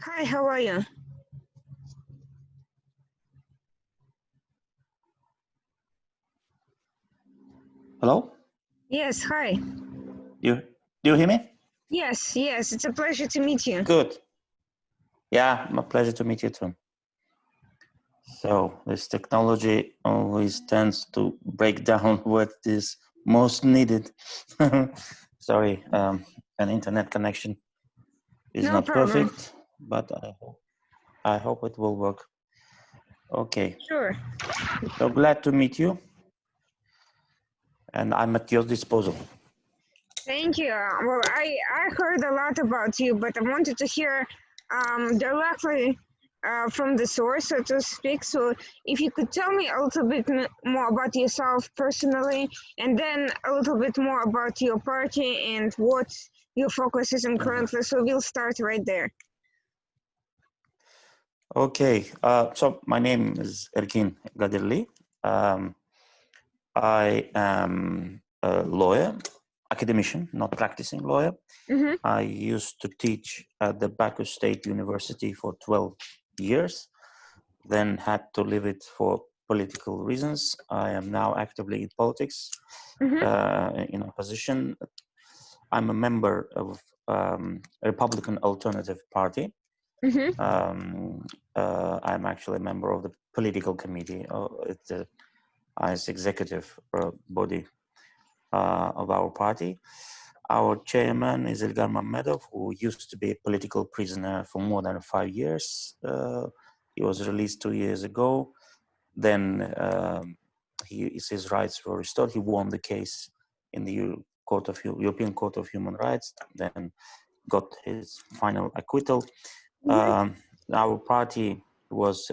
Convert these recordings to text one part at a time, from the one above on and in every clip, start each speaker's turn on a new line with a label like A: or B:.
A: Hi, how are you?
B: Hello?
A: Yes, hi.
B: Do you hear me?
A: Yes, it's a pleasure to meet you.
B: Good. Yeah, my pleasure to meet you too. So this technology always tends to break down what is most needed. Sorry, an internet connection is
A: No
B: not
A: problem.
B: perfect, but I hope it will work. Okay.
A: Sure.
B: So glad to meet you, and I'm at your disposal.
A: Thank you. Well, I heard a lot about you, but I wanted to hear directly from the source, so to speak. So if you could tell me a little bit more about yourself personally, and then a little bit more about your party and what your focus is on currently. So we'll start right there.
B: Okay. So my name is Erkin Gadirli. I am a lawyer, academician, not practicing lawyer.
A: Mm-hmm.
B: I used to teach at the Baku State University for 12 years, then had to leave it for political reasons. I am now actively in politics, in opposition. I'm a member of Republican Alternative Party. I'm actually a member of the political committee. It's the highest executive body of our party. Our chairman is Ilgar Mamedov, who used to be a political prisoner for more than 5 years. He was released 2 years ago. Then his rights were restored. He won the case in the European Court of Human Rights, then got his final acquittal. Our party was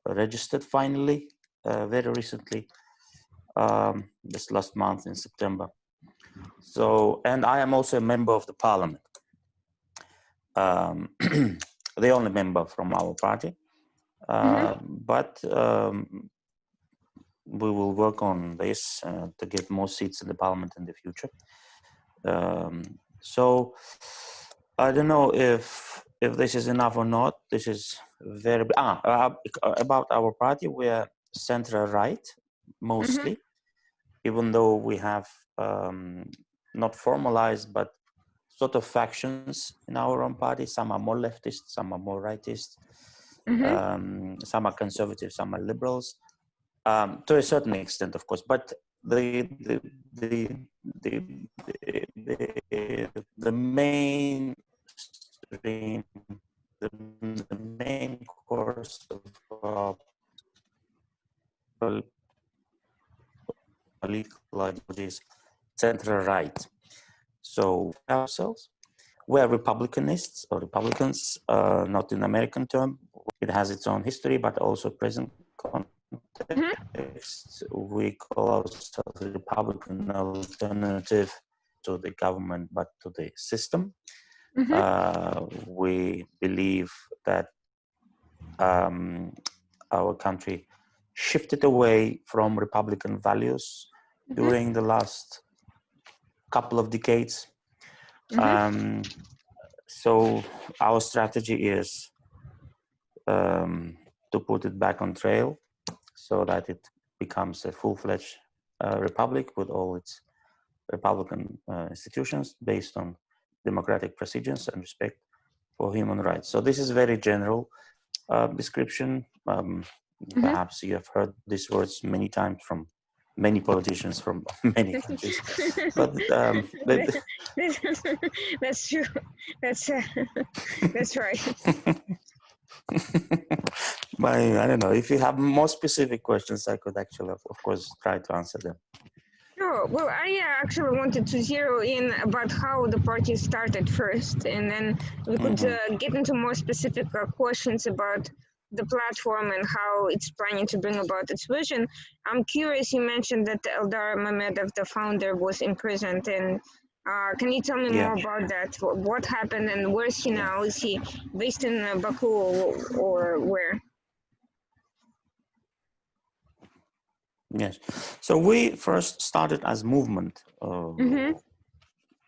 B: registered finally very recently, this last month in September. So, and I am also a member of the parliament, the only member from our party, but we will work on this to get more seats in the parliament in the future. So I don't know if this is enough or not. This is very about our party. We are center right mostly, even though we have not formalized but sort of factions in our own party. Some are more leftist, some are more rightist, some are conservative, some are liberals, to a certain extent, of course. But the main stream, the main course of political ideologies, center right. So ourselves, we're Republicanists or Republicans, not in American term. It has its own history, but also present context. We call ourselves a Republican alternative to the government, but to the system. We believe that our country shifted away from Republican values during the last couple of decades. So our strategy is to put it back on trail so that it becomes a full-fledged republic with all its Republican institutions based on democratic procedures and respect for human rights. So this is very general description. Perhaps you have heard these words many times from many politicians from many countries. But
A: that's true. That's right.
B: But I don't know, if you have more specific questions, I could actually, of course, try to answer them.
A: Sure. Well, I actually wanted to zero in about how the party started first, and then we could get into more specific questions about the platform and how it's planning to bring about its vision. I'm curious, you mentioned that Eldar Mamedov, the founder, was imprisoned, and can you tell me more about that? What happened and where's he now? Is he based in Baku or where?
B: Yes. So we first started as movement.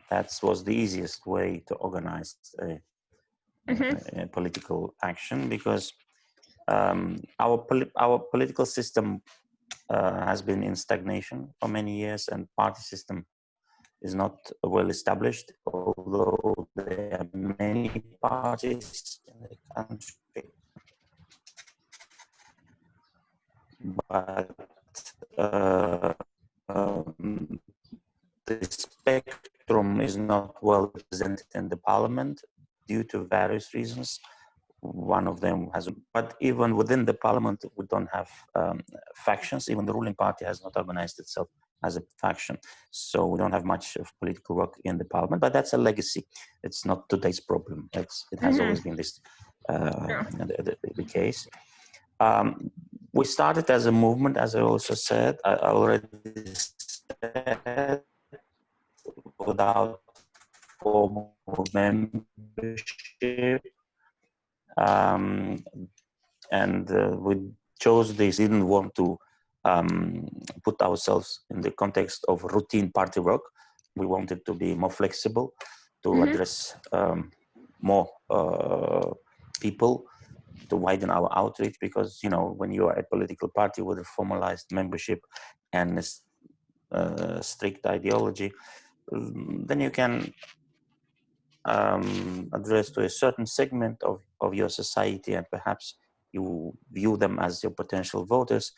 B: That was the easiest way to organize a political action, because our political system has been in stagnation for many years, and party system is not well established, although there are many parties in the country. But the spectrum is not well represented in the parliament due to various reasons. One of them has, but even within the parliament, we don't have factions. Even the ruling party has not organized itself as a faction. So we don't have much of political work in the parliament, but that's a legacy. It's not today's problem. It has always been this the case. We started as a movement, as I also said, I already said, without formal membership. And we chose this, didn't want to put ourselves in the context of routine party work. We wanted to be more flexible, to address more people, to widen our outreach, because, you know, when you are a political party with a formalized membership and a strict ideology, then you can address to a certain segment of your society, and perhaps you view them as your potential voters.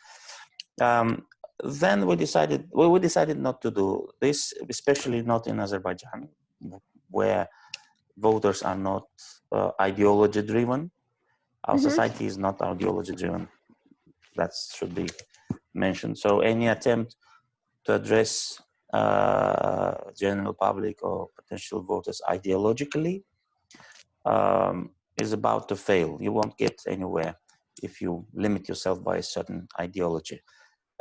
B: then we decided not to do this, especially not in Azerbaijan, where voters are not ideology driven. Our society is not ideology driven. That should be mentioned. So any attempt to address general public or potential voters ideologically is about to fail. You won't get anywhere if you limit yourself by a certain ideology.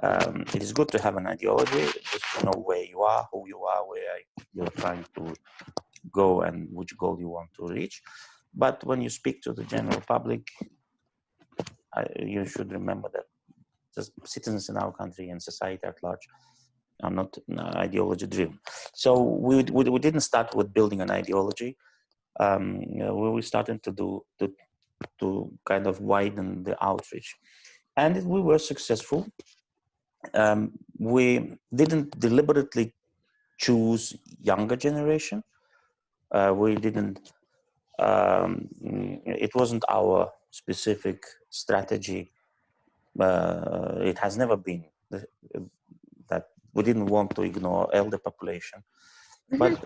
B: It is good to have an ideology, just to know where you are, who you are, where you're trying to go, and which goal you want to reach. But when you speak to the general public, you should remember that just citizens in our country and society at large are not ideology driven. So we didn't start with building an ideology. We were starting to kind of widen the outreach, and we were successful. We didn't deliberately choose younger generation. We didn't. It wasn't our specific strategy. It has never been that we didn't want to ignore elder population. But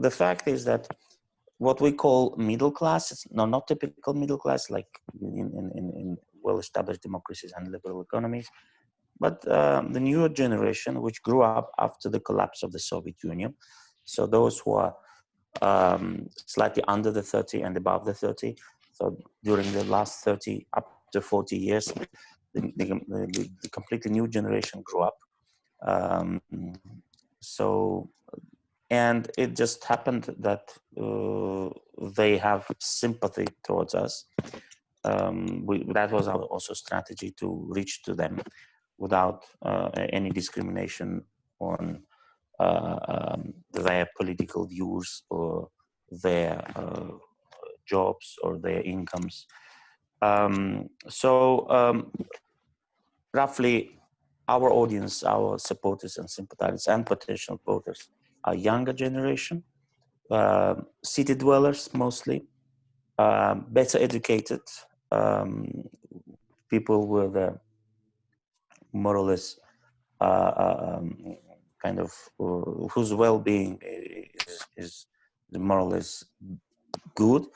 B: the fact is that what we call middle class, it's not typical middle class like in well-established democracies and liberal economies, but the newer generation, which grew up after the collapse of the Soviet Union. So those who are slightly under the 30 and above the 30. So during the last 30 up to 40 years, the completely new generation grew up. And it just happened that they have sympathy towards us. That was our also strategy to reach to them without any discrimination on their political views or their jobs or their incomes. Roughly, our audience, our supporters and sympathizers and potential voters are younger generation, city dwellers mostly, better educated, people with more or less kind of whose well-being is more or less good.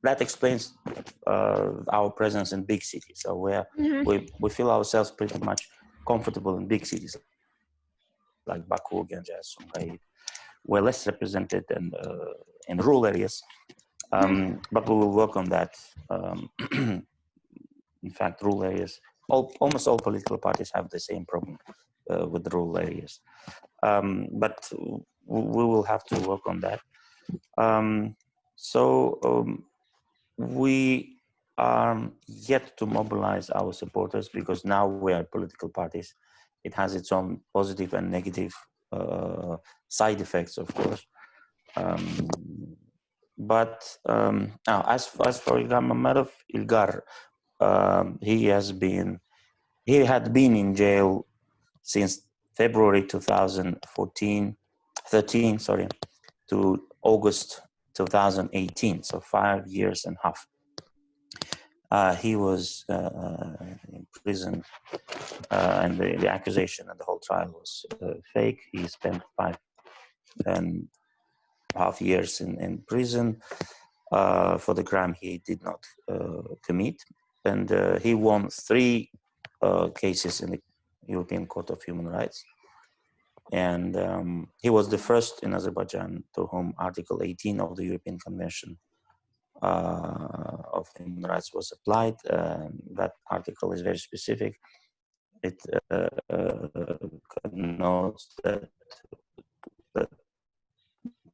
B: That explains our presence in big cities. So we feel ourselves pretty much comfortable in big cities like Baku, Ganja, Sumqayit. We're less represented in rural areas, but we will work on that. In fact, rural areas, almost all political parties have the same problem with the rural areas. But we will have to work on that. We are yet to mobilize our supporters because now we are political parties. It has its own positive and negative side effects, of course. Now, as for Ilgar Mammadov, Ilgar, he had been in jail since February 2013, to August 2018, so 5 years and a half. He was in prison, and the accusation and the whole trial was fake. He spent 5.5 years in prison for the crime he did not commit. And he won 3 cases in the European Court of Human Rights. And he was the first in Azerbaijan to whom Article 18 of the European Convention of Human Rights was applied. That article is very specific. It notes that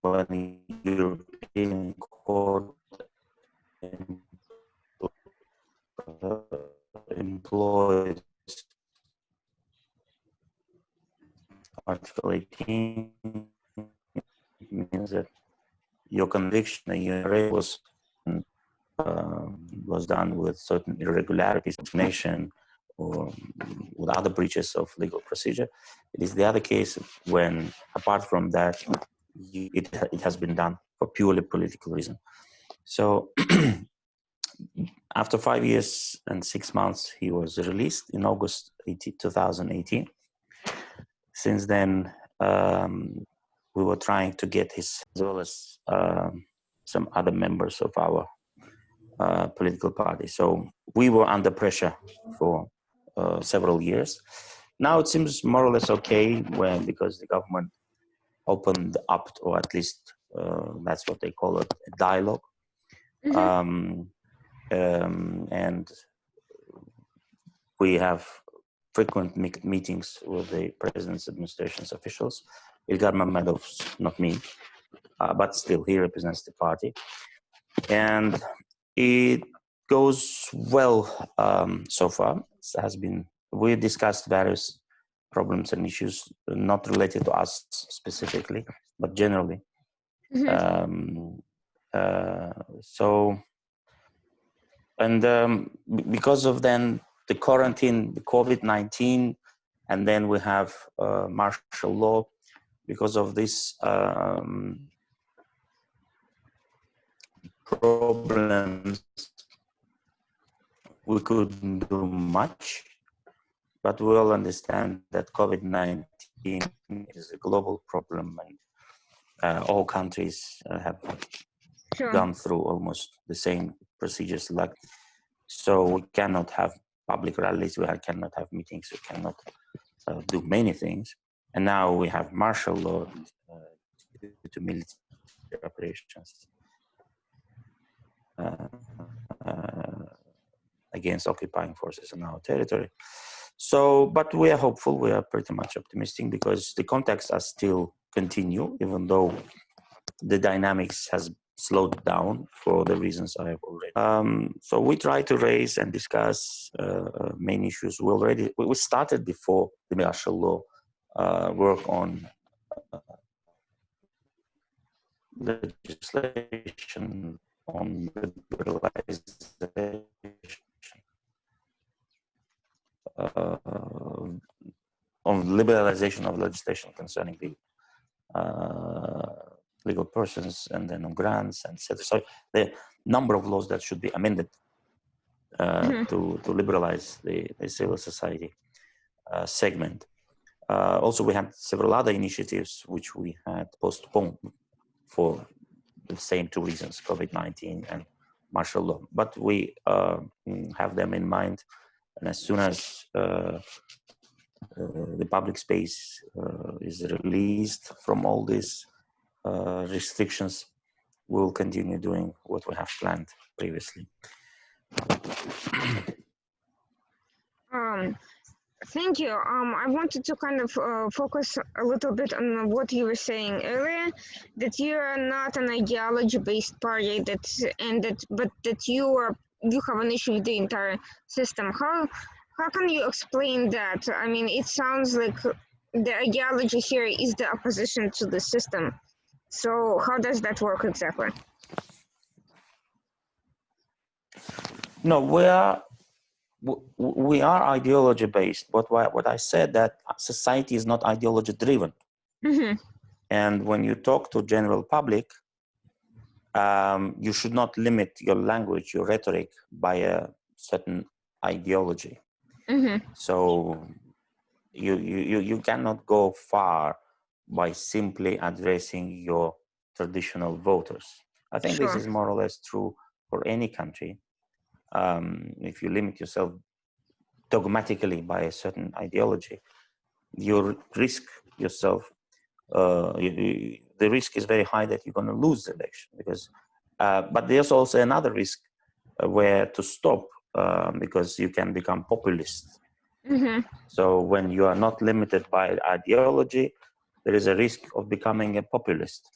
B: when the European Court employs Article 18, it means that your conviction, your arrest was done with certain irregularities, discrimination, or with other breaches of legal procedure. It is the other case when, apart from that, it has been done for purely political reason. So after 5 years and 6 months, he was released in August 2018. Since then, we were trying to get his, as well as some other members of our political party. So we were under pressure for several years. Now it seems more or less okay because the government opened up, or at least that's what they call it, a dialogue. And we have frequent meetings with the president's administration's officials. Ilgar Mammadov's not me, but still he represents the party. And it goes well so far. We discussed various problems and issues not related to us specifically, but generally. Because of then the quarantine, the COVID-19, and then we have martial law. Because of this problems, we couldn't do much, but we all understand that COVID-19 is a global problem, and all countries have gone through almost the same procedures. So we cannot have public rallies, we cannot have meetings, we cannot do many things. And now we have martial law due to military operations against occupying forces in our territory. So, but we are hopeful, we are pretty much optimistic because the contacts are still continue, even though the dynamics has slowed down for the reasons I have already. So we try to raise and discuss main issues. We started before the martial law work on legislation on liberalization of legislation concerning the legal persons, and then on grants and etc. So the number of laws that should be amended to liberalize the civil society segment. Also, we had several other initiatives which we had postponed for the same two reasons, COVID-19 and martial law. But we have them in mind, and as soon as the public space is released from all these restrictions, we'll continue doing what we have planned previously.
A: Thank you. I wanted to kind of focus a little bit on what you were saying earlier, that you are not an ideology-based party, but that you have an issue with the entire system. How can you explain that? I mean, it sounds like the ideology here is the opposition to the system. So how does that work exactly?
B: No, we are ideology based, but what I said, that society is not ideology driven. And when you talk to general public, you should not limit your language, your rhetoric by a certain ideology. So you cannot go far by simply addressing your traditional voters. I think this is more or less true for any country. If you limit yourself dogmatically by a certain ideology, you risk yourself. The risk is very high that you're going to lose the election. But there's also another risk where to stop, because you can become populist. So when you are not limited by ideology, there is a risk of becoming a populist.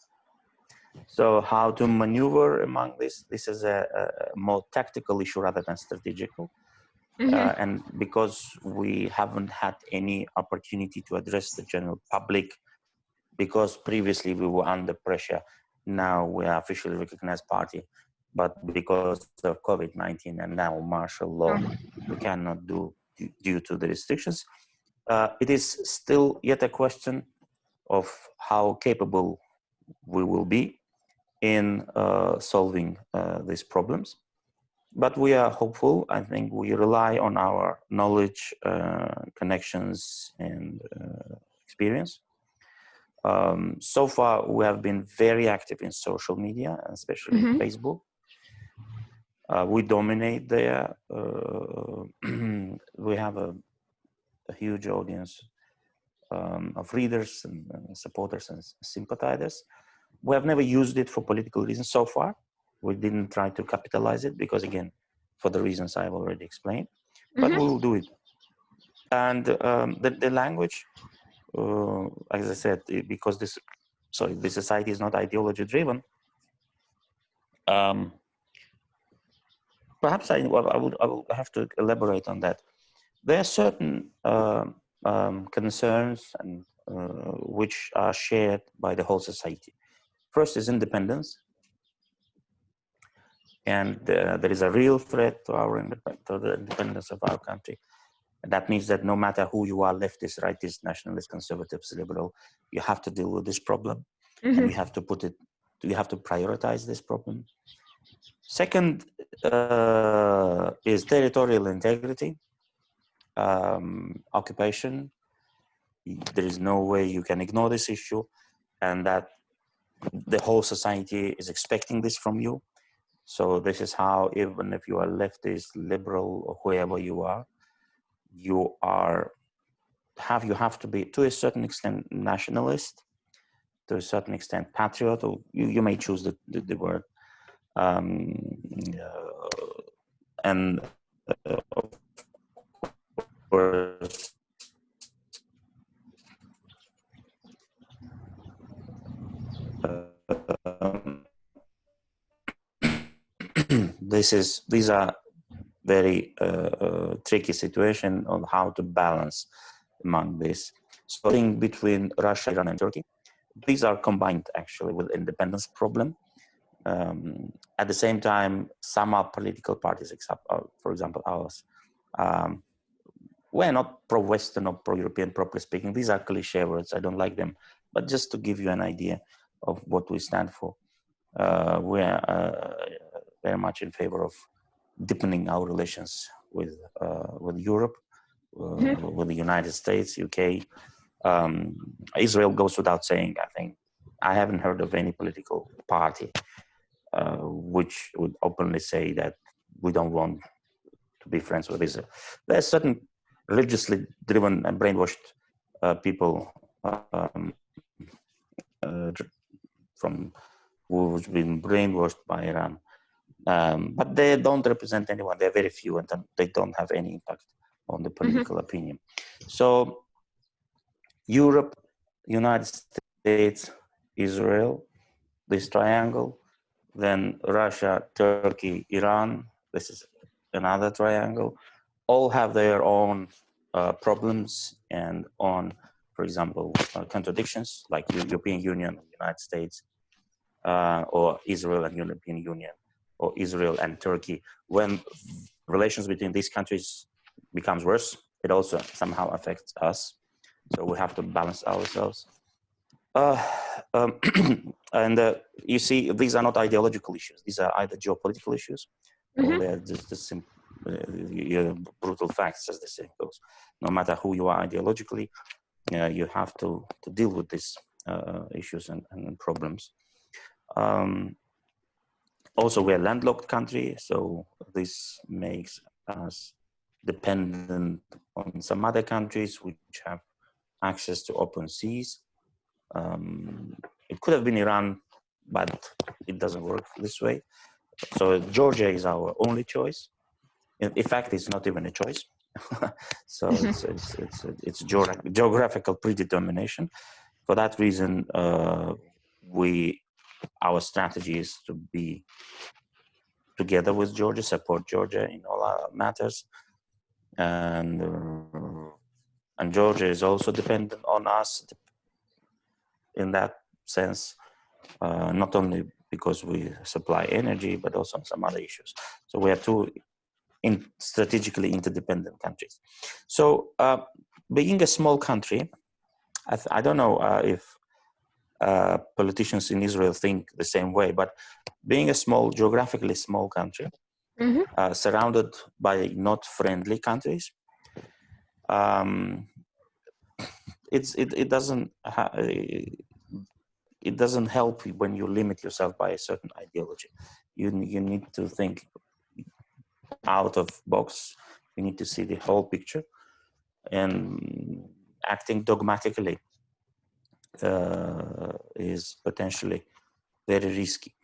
B: So how to maneuver among this is a more tactical issue rather than strategical. And because we haven't had any opportunity to address the general public, because previously we were under pressure, now we are officially recognized party, but because of COVID-19 and now martial law, we cannot do due to the restrictions. It is still yet a question of how capable we will be in solving these problems. But we are hopeful. I think we rely on our knowledge, connections, and experience. So far, we have been very active in social media, especially Facebook. We dominate there. We have a huge audience of readers and supporters and sympathizers. We have never used it for political reasons so far. We didn't try to capitalize it because, again, for the reasons I've already explained, but we will do it. And the language, as I said, because this society is not ideology driven, perhaps I will have to elaborate on that. There are certain concerns and which are shared by the whole society. First is independence, and there is a real threat to the independence of our country. And that means that no matter who you are, leftist, rightist, nationalist, conservatives, liberal, you have to deal with this problem, and you have to prioritize this problem. Second is territorial integrity, occupation. There is no way you can ignore this issue, and that the whole society is expecting this from you. So this is how, even if you are leftist, liberal, or whoever you have to be, to a certain extent, nationalist, to a certain extent, patriot, or you may choose the word. And of course, these are very tricky situation on how to balance among this. So between Russia, Iran, and Turkey, these are combined actually with independence problem. At the same time, some are political parties, except, for example, ours. We're not pro-Western or pro-European, properly speaking. These are cliche words. I don't like them. But just to give you an idea of what we stand for, we're very much in favor of deepening our relations with Europe, with the United States, UK. Israel goes without saying. I think I haven't heard of any political party which would openly say that we don't want to be friends with Israel. There are certain religiously driven and brainwashed people from who've been brainwashed by Iran. But they don't represent anyone. They're very few, and they don't have any impact on the political opinion. So Europe, United States, Israel, this triangle, then Russia, Turkey, Iran, this is another triangle, all have their own problems and on, for example, contradictions, like European Union, United States, or Israel and European Union, or Israel and Turkey. When relations between these countries becomes worse, it also somehow affects us. So we have to balance ourselves. And you see, these are not ideological issues. These are either geopolitical issues, or they're just the simple, brutal facts, as the saying goes. No matter who you are ideologically, you have to deal with these issues and problems. Also, we're a landlocked country, so this makes us dependent on some other countries which have access to open seas. It could have been Iran, but it doesn't work this way. So Georgia is our only choice. In fact, it's not even a choice. So it's geographical predetermination. For that reason, our strategy is to be together with Georgia, support Georgia in all our matters, and Georgia is also dependent on us in that sense, not only because we supply energy, but also on some other issues. So we are two strategically interdependent countries. So being a small country, I don't know if politicians in Israel think the same way, but being a geographically small country,
A: Mm-hmm.
B: surrounded by not friendly countries. Um, it doesn't it doesn't help you when you limit yourself by a certain ideology. You need to think out of box. You need to see the whole picture, and acting dogmatically is potentially very risky.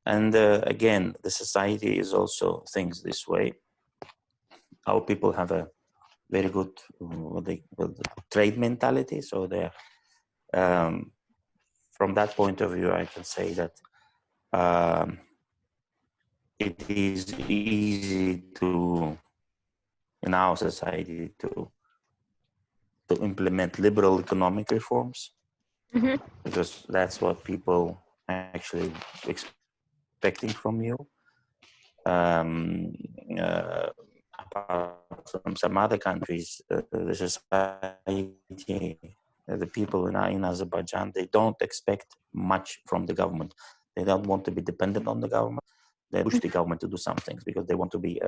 B: And again, the society is also thinks this way. Our people have a very good what they call the trade mentality. So they're from that point of view, I can say that it is easy to in our society to implement liberal economic reforms,
A: Mm-hmm.
B: because that's what people actually expecting from you. Um, uh, Apart from some other countries, the society, the people in Azerbaijan, they don't expect much from the government. They don't want to be dependent on the government. They push the government to do some things because they want to be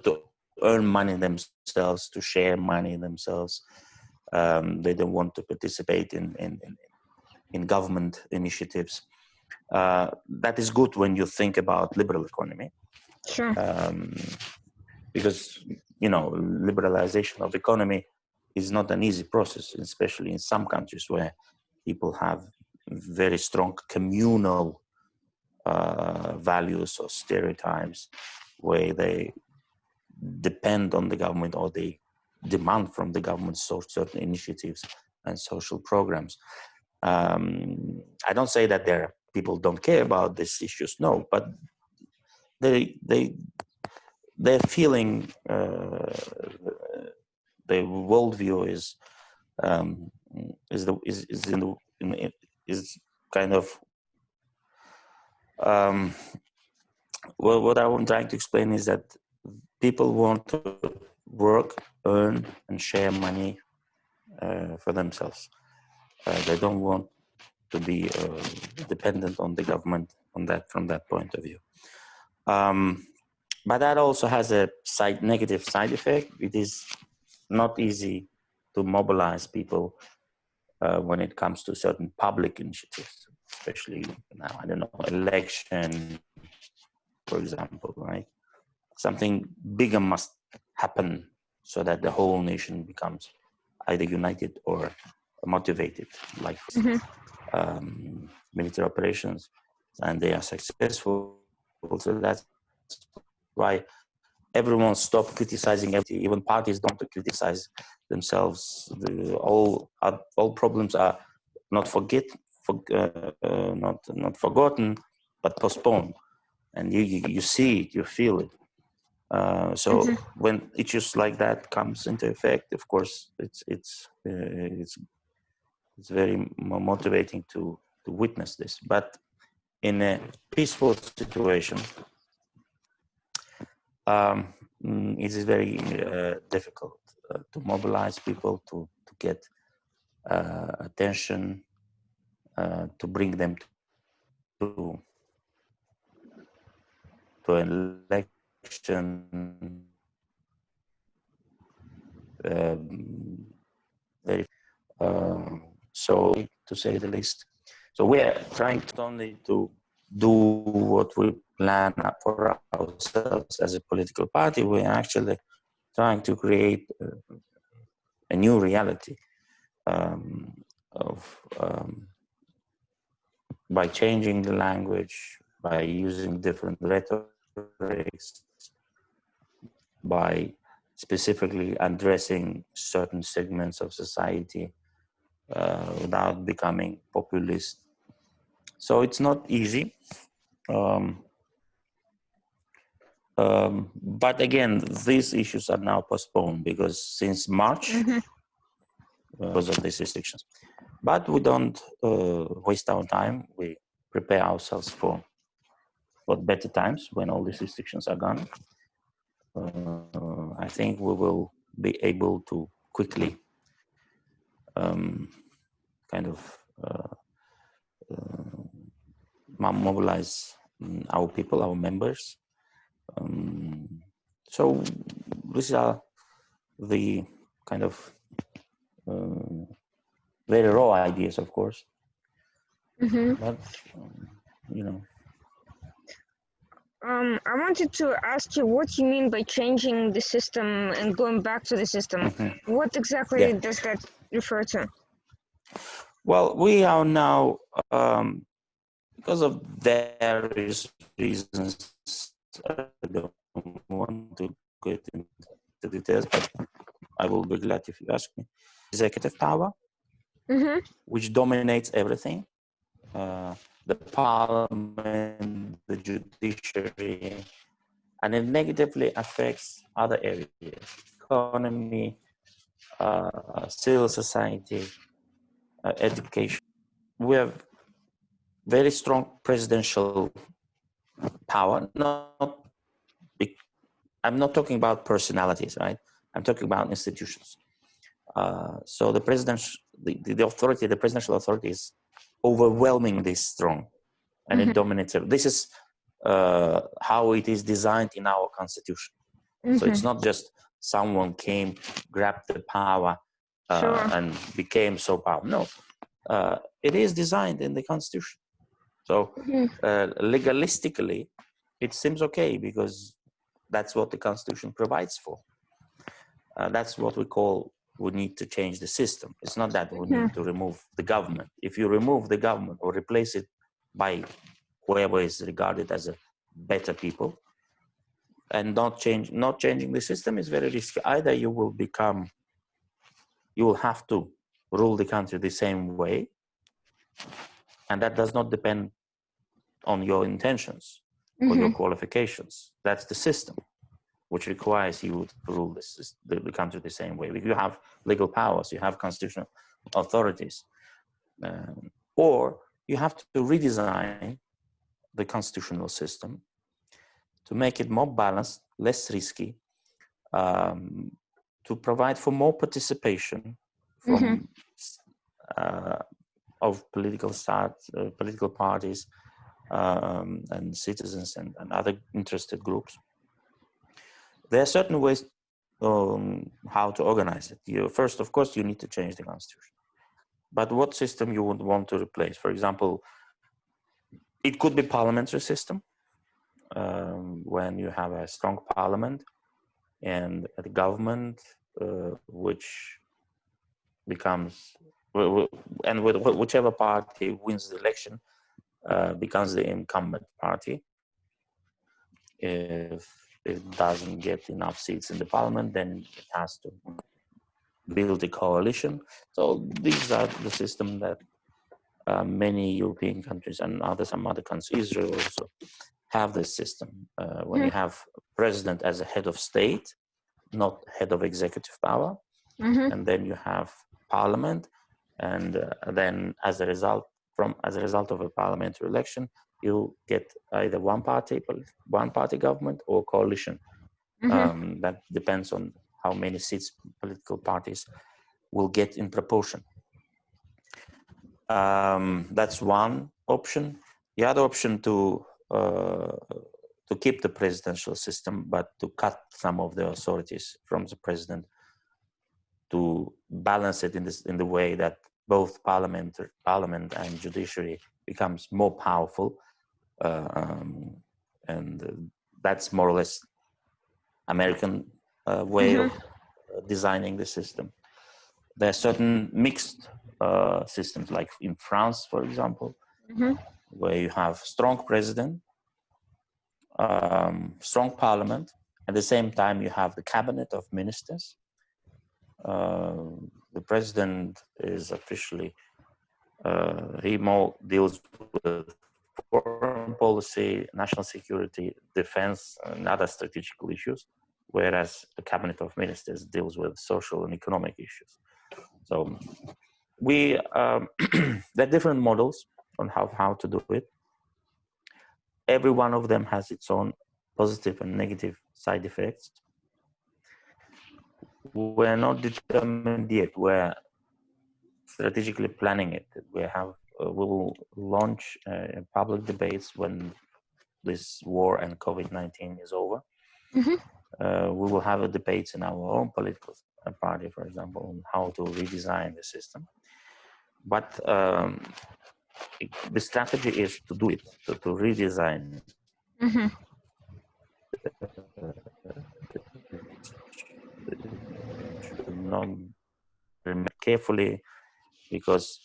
B: to earn money themselves, to share money themselves. They don't want to participate in government initiatives. That is good when you think about liberal economy,
A: Sure.
B: because liberalization of economy is not an easy process, especially in some countries where people have very strong communal values or stereotypes, where they depend on the government or they demand from the government certain initiatives and social programs. I don't say that there people don't care about these issues, no, but they're feeling the worldview is is kind of well, what I'm trying to explain is that people want to work, earn, and share money for themselves. They don't want to be dependent on the government from that point of view. But that also has a negative side effect. It is not easy to mobilize people when it comes to certain public initiatives, especially now, I don't know, election, for example, right? Something bigger must happen so that the whole nation becomes either united or motivated, like military operations, and they are successful. So that's why everyone stopped criticizing everything. Even parties don't criticize themselves. All problems are not not forgotten, but postponed. And you see it, you feel it. So when issues like that comes into effect, of course, it's very motivating to witness this. But in a peaceful situation, it is very difficult to mobilize people, to get attention, to bring them to an election. Very so, to say the least. So we are trying to only to do what we plan for ourselves as a political party. We are actually trying to create a new reality by changing the language, by using different rhetorics, by specifically addressing certain segments of society without becoming populist. So it's not easy. But again, these issues are now postponed because since March, because of these restrictions. But we don't waste our time. We prepare ourselves for better times when all these restrictions are gone. I think we will be able to quickly kind of mobilize our people, our members, So these are the kind of very raw ideas, of course, but you know.
A: I wanted to ask you what you mean by changing the system and going back to the system. What exactly does that refer to?
B: Well, we are now, because of various reasons, I don't want to get into details, but I will be glad if you ask me. Executive power, which dominates everything. The parliament, the judiciary, and it negatively affects other areas, economy, civil society, education. We have very strong presidential power. I'm not talking about personalities, right? I'm talking about institutions. So the presidential authority is overwhelmingly strong, and it dominates. This is how it is designed in our constitution. So it's not just someone came, grabbed the power, and became so powerful. No, it is designed in the constitution. So legalistically, it seems okay because that's what the constitution provides for. That's what we need to change the system. It's not that we need to remove the government. If you remove the government or replace it by whoever is regarded as a better people, and not changing the system is very risky. Either you will have to rule the country the same way, and that does not depend on your intentions or your qualifications. That's the system, which requires you to rule the country the same way. If you have legal powers, you have constitutional authorities, or you have to redesign the constitutional system to make it more balanced, less risky, to provide for more participation from of political parties and citizens and other interested groups. There are certain ways how to organize it. First, of course, you need to change the constitution. But what system you would want to replace? For example, it could be parliamentary system, when you have a strong parliament and a government which becomes, and whichever party wins the election becomes the incumbent party. If it doesn't get enough seats in the parliament, then it has to build a coalition. So these are the system that many European countries and some other countries, Israel also, have this system. When you have president as a head of state, not head of executive power, and then you have parliament, and then as a result of a parliamentary election, you get either one party government or coalition. That depends on how many seats political parties will get in proportion. That's one option. The other option to keep the presidential system, but to cut some of the authorities from the president, to balance it in the way that both parliament and judiciary becomes more powerful, and that's more or less American way of designing the system. There are certain mixed systems, like in France, for example, where you have strong president, strong parliament. At the same time, you have the cabinet of ministers. The president is officially, he more deals with foreign policy, national security, defense, and other strategical issues, whereas the cabinet of ministers deals with social and economic issues. So there are different models on how to do it. Every one of them has its own positive and negative side effects. We're not determined yet. We're strategically planning it. We will launch public debates when this war and COVID-19 is over.
A: Mm-hmm.
B: We will have a debate in our own political party, for example, on how to redesign the system. But the strategy is to do it, to redesign it.
A: Mm-hmm.
B: Should not carefully, because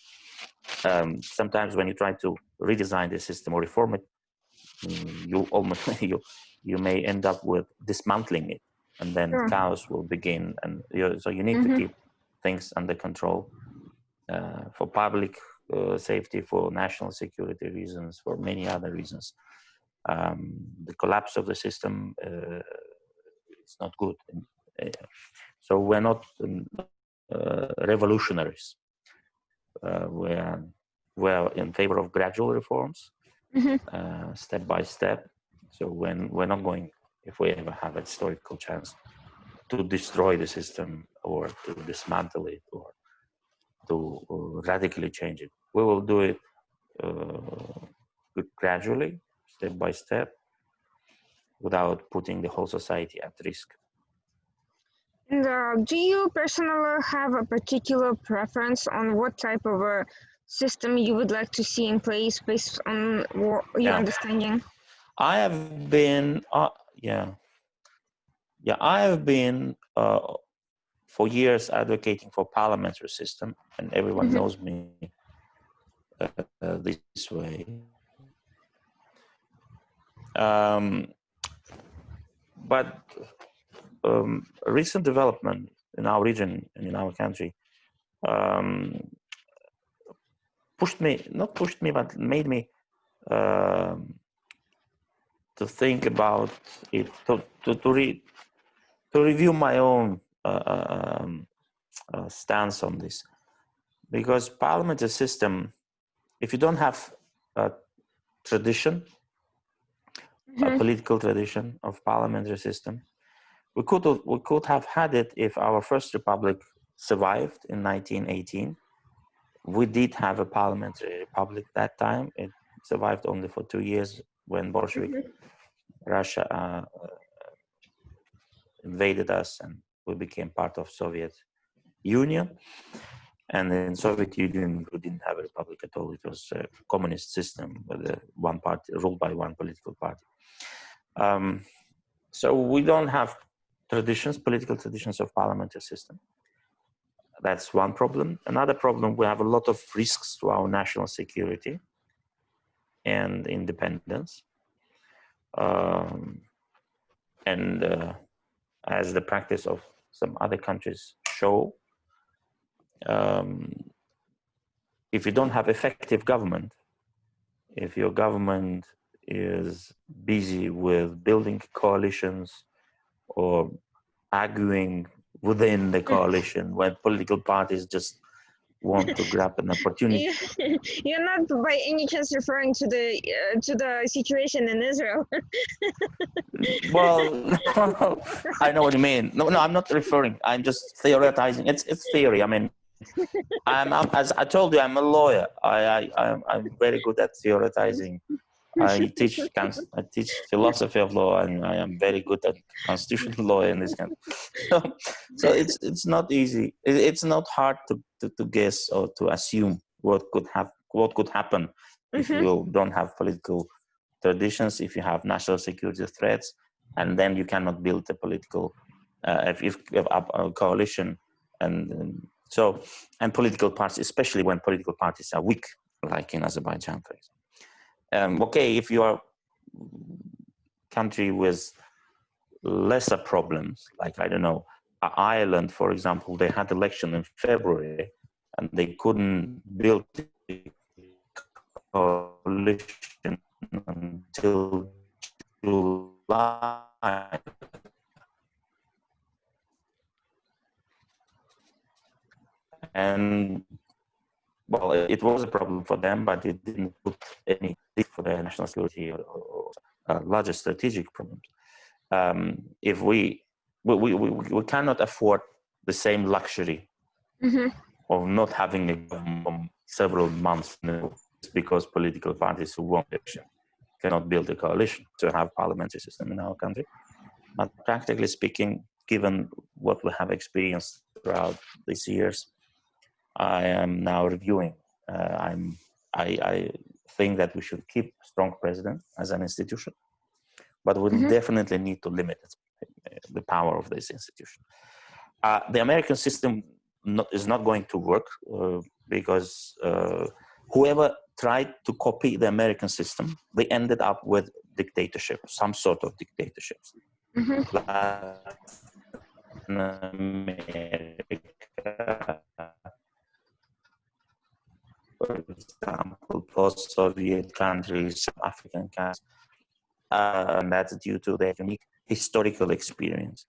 B: sometimes when you try to redesign the system or reform it, you almost you may end up with dismantling it, and then
A: Sure.
B: chaos will begin. And so you need to keep things under control for public safety, for national security reasons, for many other reasons. The collapse of the system is not good. So we're not revolutionaries. We're in favor of gradual reforms, step by step. So when we're not going, if we ever have a historical chance, to destroy the system or to dismantle it or to radically change it, we will do it gradually, step by step, without putting the whole society at risk.
A: And do you personally have a particular preference on what type of a system you would like to see in place based on your understanding?
B: I have been, I have been for years advocating for parliamentary system, and everyone knows me this way. But recent development in our region and in our country not pushed me, but made me to think about it, to review my own stance on this. Because parliamentary system, if you don't have a tradition, a political tradition of parliamentary system, we could have had it if our first republic survived in 1918. We did have a parliamentary republic that time. It survived only for 2 years when Bolshevik Russia invaded us, and we became part of Soviet Union. And in Soviet Union, we didn't have a republic at all. It was a communist system with one party, ruled by one political party. So we don't have political traditions of parliamentary system. That's one problem. Another problem, we have a lot of risks to our national security and independence. As the practice of some other countries show, if you don't have effective government, if your government is busy with building coalitions or arguing within the coalition when political parties just want to grab an opportunity.
A: You're not by any chance referring to the situation in Israel?
B: Well, I know what you mean. No, I'm not referring. I'm just theoretizing. It's theory. I mean, as I told you, I'm a lawyer. I'm very good at theoretizing. I teach philosophy of law, and I am very good at constitutional law in this country. So it's not easy. It's not hard to guess or to assume what could happen if you don't have political traditions, if you have national security threats, and then you cannot build a political if you have a coalition and political parties, especially when political parties are weak, like in Azerbaijan, for example. Okay, if you are country with lesser problems, like, I don't know, Ireland, for example, they had election in February and they couldn't build a coalition until July. And well, it was a problem for them, but it didn't put any for their national security or larger strategic problems. If we cannot afford the same luxury of not having a government for several months because political parties who won the election cannot build a coalition to have parliamentary system in our country. But practically speaking, given what we have experienced throughout these years, I am now reviewing. I think that we should keep strong president as an institution, but we'll definitely need to limit the power of this institution. The American system is not going to work because whoever tried to copy the American system, they ended up with dictatorship, some sort of dictatorships. Latin America, for example, post-Soviet countries, African countries, and that's due to their unique historical experience.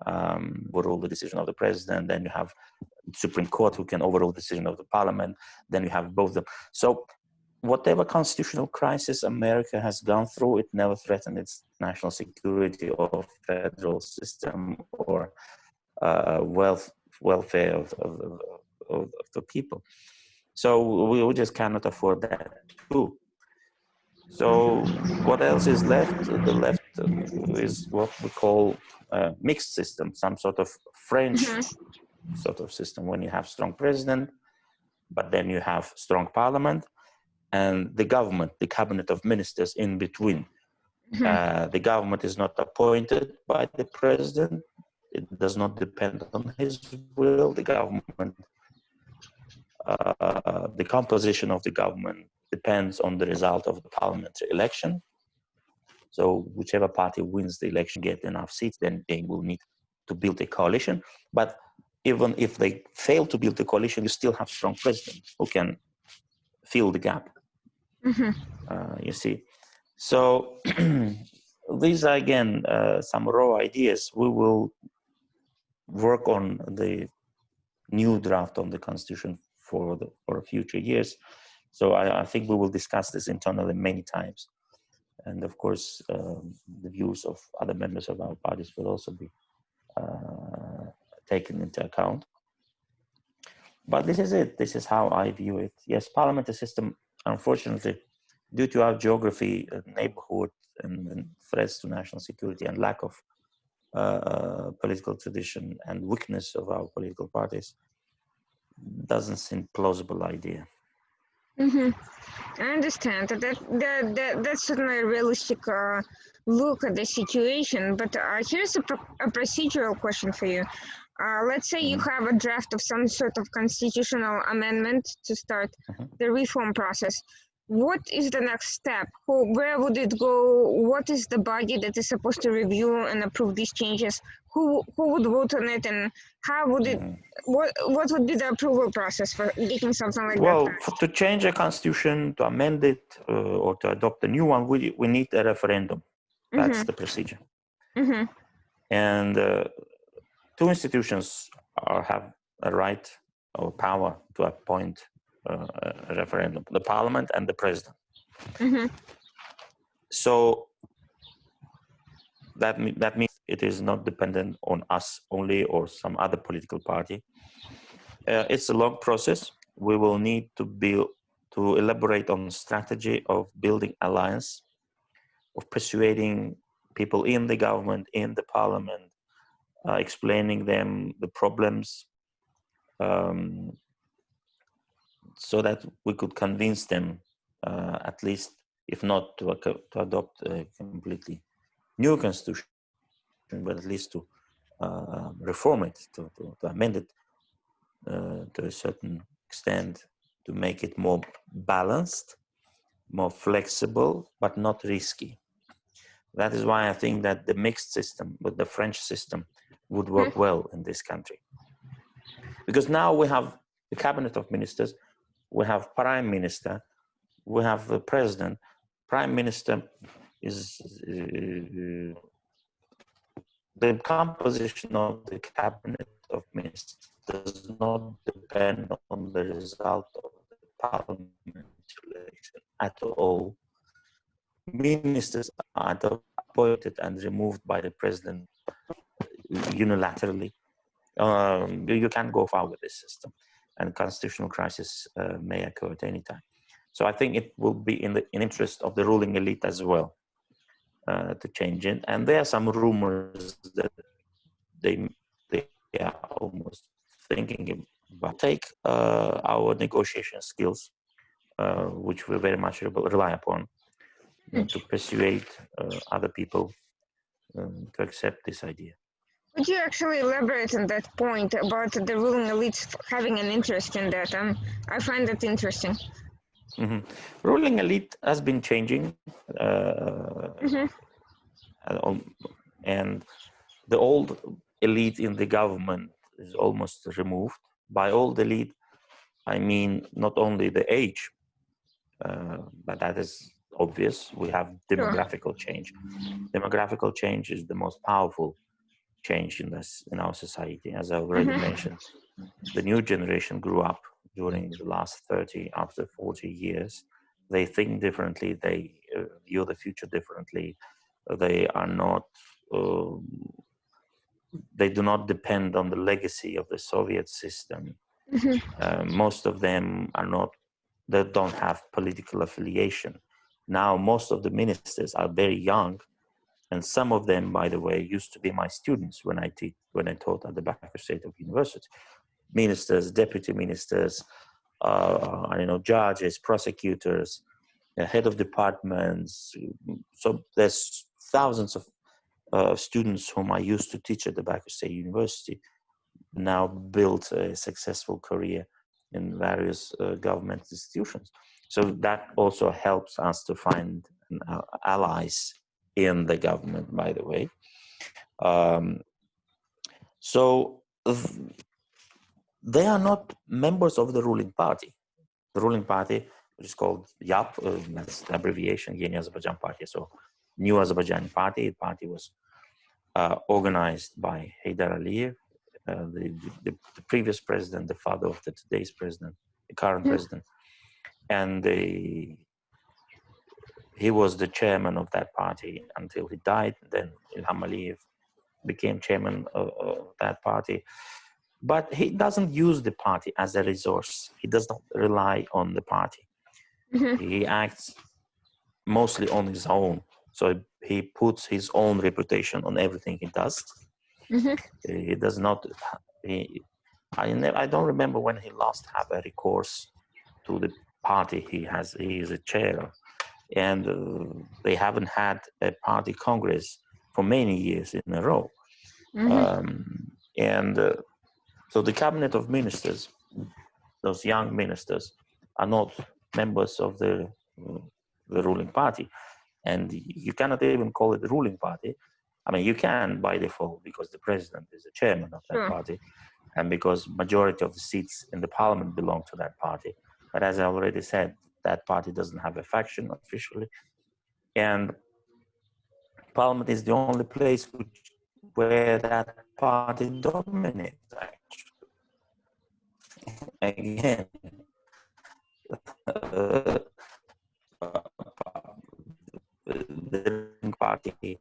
B: Overrule the decision of the president, then you have the Supreme Court who can overrule the decision of the parliament, then you have both of them. So whatever constitutional crisis America has gone through, it never threatened its national security or federal system or welfare of the people. So we just cannot afford that too. So what else is left? The left is what we call a mixed system, some sort of French sort of system, when you have strong president, but then you have strong parliament and the government, the cabinet of ministers in between. The government is not appointed by the president. It does not depend on his will. The government, the composition of the government depends on the result of the parliamentary election. So whichever party wins the election, get enough seats, then they will need to build a coalition. But even if they fail to build a coalition, you still have strong president who can fill the gap. You see. So these are, again, some raw ideas. We will work on the new draft on the constitution for future years. So I think we will discuss this internally many times. And of course, the views of other members of our parties will also be taken into account. But this is it. This is how I view it. Yes, parliamentary system, unfortunately, due to our geography, neighborhood, and threats to national security and lack of political tradition and weakness of our political parties, doesn't seem plausible idea.
A: I understand that's certainly a realistic look at the situation. But here's a procedural question for you. Let's say you have a draft of some sort of constitutional amendment to start the reform process. What is the next step? Where would it go? What is the body that is supposed to review and approve these changes? Who would vote on it, and how would it? What would be the approval process for getting something like that?
B: Well, to change a constitution, to amend it, or to adopt a new one, we need a referendum. That's the procedure. And two institutions have a right or power to appoint a referendum: the parliament and the president. So that means it is not dependent on us only or some other political party. It's a long process. We will need to elaborate on strategy of building alliance, of persuading people in the government, in the parliament, explaining them the problems, so that we could convince them, at least, if not to adopt a completely new constitution, but at least to reform it, to amend it to a certain extent, to make it more balanced, more flexible, but not risky. That is why I think that the mixed system with the French system would work well in this country. Because now we have the cabinet of ministers, we have prime minister, we have the president. Prime minister is the composition of the cabinet of ministers does not depend on the result of the parliamentary election at all. Ministers are appointed and removed by the president unilaterally. You can't go far with this system, and constitutional crisis may occur at any time. So I think it will be in the interest of the ruling elite as well to change it. And there are some rumors that they are almost thinking about take our negotiation skills, which we very much rely upon, to persuade other people to accept this idea.
A: Could you actually elaborate on that point about the ruling elites having an interest in that? I find that interesting.
B: Ruling elite has been changing, and the old elite in the government is almost removed. By old elite, I mean not only the age, but that is obvious. We have demographical change. Demographical change is the most powerful change in our society. As I already mentioned, the new generation grew up during the last 30, after 40 years. They think differently. They view the future differently. They are not. They do not depend on the legacy of the Soviet system. Most of them are not. They don't have political affiliation. Now, most of the ministers are very young, and some of them, by the way, used to be my students when I taught at the Baku State University. Ministers, deputy ministers, judges, prosecutors, head of departments. So there's thousands of students whom I used to teach at the Baku State University now built a successful career in various government institutions. So that also helps us to find allies in the government, by the way. So they are not members of the ruling party. The ruling party, which is called YAP, that's the abbreviation, Yeni Azerbaijan Party. So New Azerbaijani Party. The party was organized by Heydar Aliyev, the previous president, the father of the today's president, the current president. And he was the chairman of that party until he died. Then Ilham Aliyev became chairman of that party. But he doesn't use the party as a resource. He does not rely on the party. He acts mostly on his own. So he puts his own reputation on everything he does. He does not. I don't remember when he last had a recourse to the party he is a chair, and they haven't had a party congress for many years in a row. So the cabinet of ministers, those young ministers, are not members of the ruling party, and you cannot even call it the ruling party. I mean, you can by default because the president is the chairman of that party, and because majority of the seats in the parliament belong to that party. But as I already said, that party doesn't have a faction officially, and parliament is the only place where that party dominates. Actually, again, the party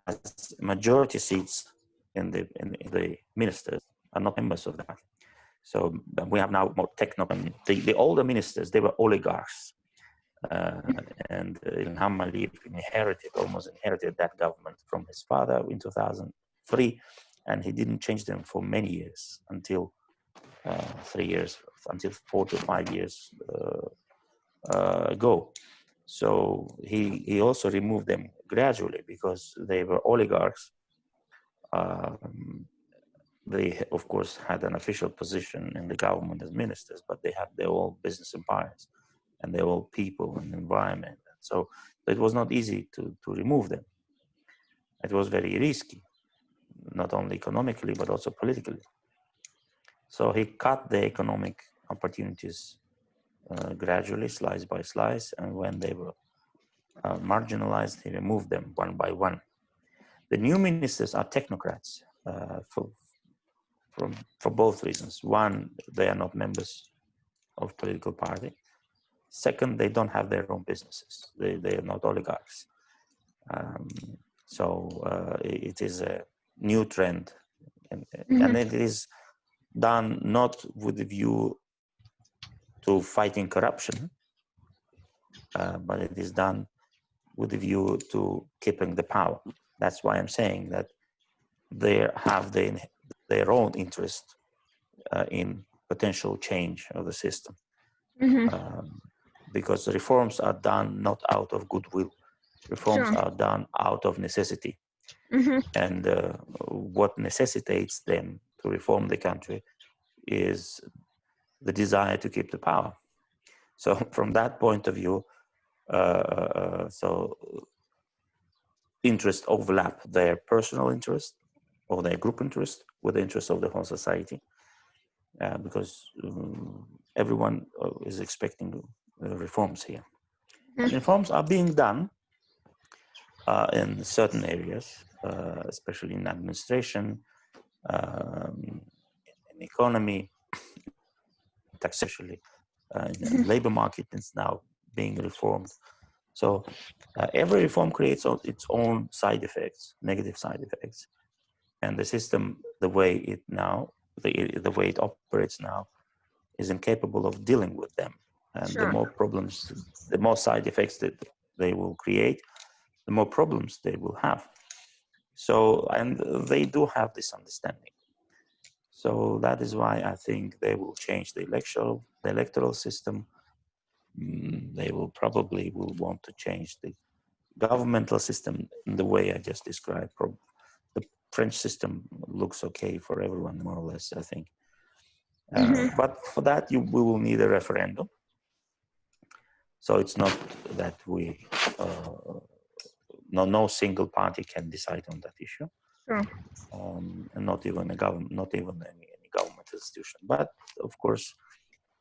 B: has majority seats in the ministers are not members of that. So we have now more technocrats. The older ministers, they were oligarchs, and Ilham Aliyev almost inherited that government from his father in 2003, and he didn't change them for many years until 4 to 5 years ago. So he also removed them gradually because they were oligarchs. They, of course, had an official position in the government as ministers, but they had their own business empires and their own people and environment. So it was not easy to remove them. It was very risky, not only economically, but also politically. So he cut the economic opportunities gradually, slice by slice, and when they were marginalized, he removed them one by one. The new ministers are technocrats for both reasons. One, they are not members of political party. Second, they don't have their own businesses. They are not oligarchs. So it is a new trend, and it is done not with the view to fighting corruption, but it is done with a view to keeping the power. That's why I'm saying that they have their own interest in potential change of the system. Because the reforms are done not out of goodwill. Reforms
A: Sure.
B: are done out of necessity. And what necessitates them to reform the country is the desire to keep the power. So from that point of view, so interests overlap their personal interest or their group interest with the interest of the whole society, because everyone is expecting reforms here. And reforms are being done in certain areas, especially in administration, in economy, taxation, in labor market is now being reformed. So every reform creates its own side effects, negative side effects, and the system, the way it way it operates now, is incapable of dealing with them. And
A: Sure.
B: the more problems, the more side effects that they will create, the more problems they will have. So, and they do have this understanding. So that is why I think they will change the electoral system. They will probably want to change the governmental system in the way I just described. The French system looks okay for everyone, more or less, I think. But for that, we will need a referendum. So it's not that no single party can decide on that issue.
A: Sure.
B: And not even a government, not even any government institution. But of course,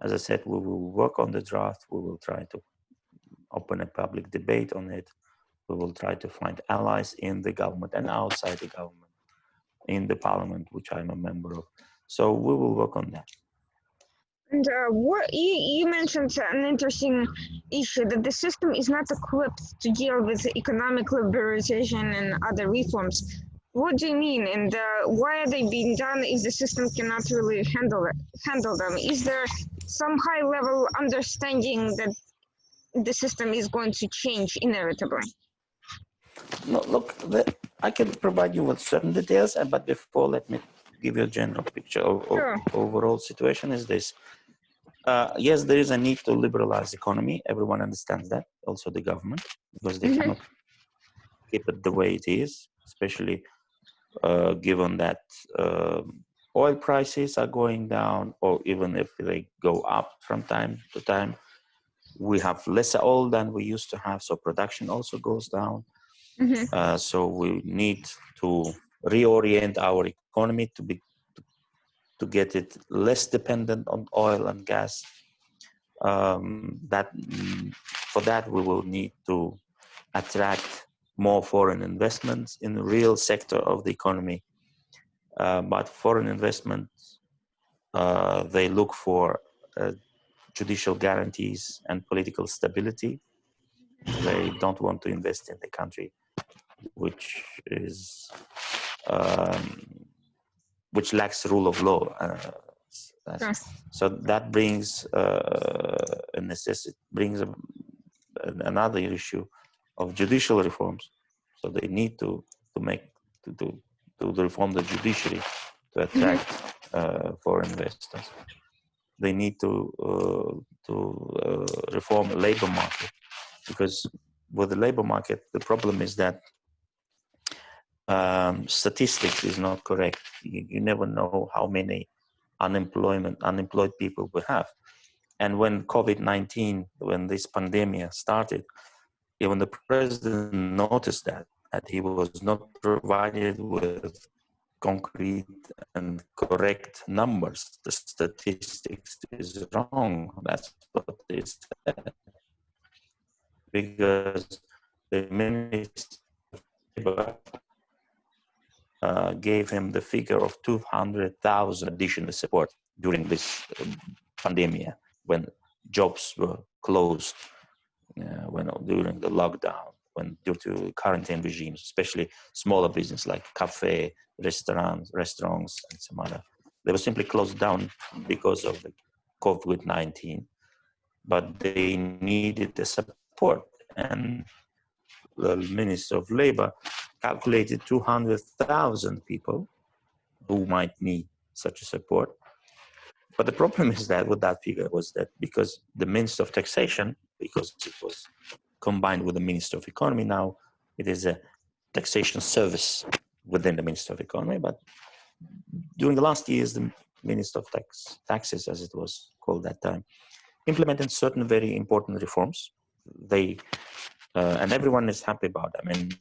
B: as I said, we will work on the draft. We will try to open a public debate on it. We will try to find allies in the government and outside the government, in the parliament, which I'm a member of. So we will work on that.
A: And what you mentioned an interesting issue that the system is not equipped to deal with economic liberalization and other reforms. What do you mean? And why are they being done if the system cannot really handle them? Is there some high level understanding that the system is going to change inevitably?
B: No, look, I can provide you with certain details, but before, let me give you a general picture of
A: Sure.
B: overall situation is this. Yes, there is a need to liberalize the economy. Everyone understands that, also the government, because they cannot keep it the way it is, especially given that oil prices are going down, or even if they go up from time to time. We have less oil than we used to have, so production also goes down. So we need to reorient our economy to get it less dependent on oil and gas. For that we will need to attract more foreign investments in the real sector of the economy. But foreign investments, they look for judicial guarantees and political stability. They don't want to invest in the country which lacks rule of law. So that brings another issue of judicial reforms. So they need to reform the judiciary to attract foreign investors. They need to reform the labor market, because with the labor market, the problem is that statistics is not correct. You never know how many unemployed people we have. And when COVID-19, when this pandemic started, even the president noticed that he was not provided with concrete and correct numbers. The statistics is wrong. That's what they said. Because the Minister of Labor gave him the figure of 200,000 additional support during this pandemic, when jobs were closed, during the lockdown, when due to quarantine regimes, especially smaller business like cafe, restaurants, and some other, they were simply closed down because of the COVID-19, but they needed the support. And the Minister of Labor calculated 200,000 people who might need such a support. But the problem is that with that figure was that because the Minister of Taxation, because it was combined with the Minister of Economy, now it is a taxation service within the Minister of Economy. But during the last years, the Minister of Taxes, as it was called that time, implemented certain very important reforms. They and everyone is happy about them. I mean,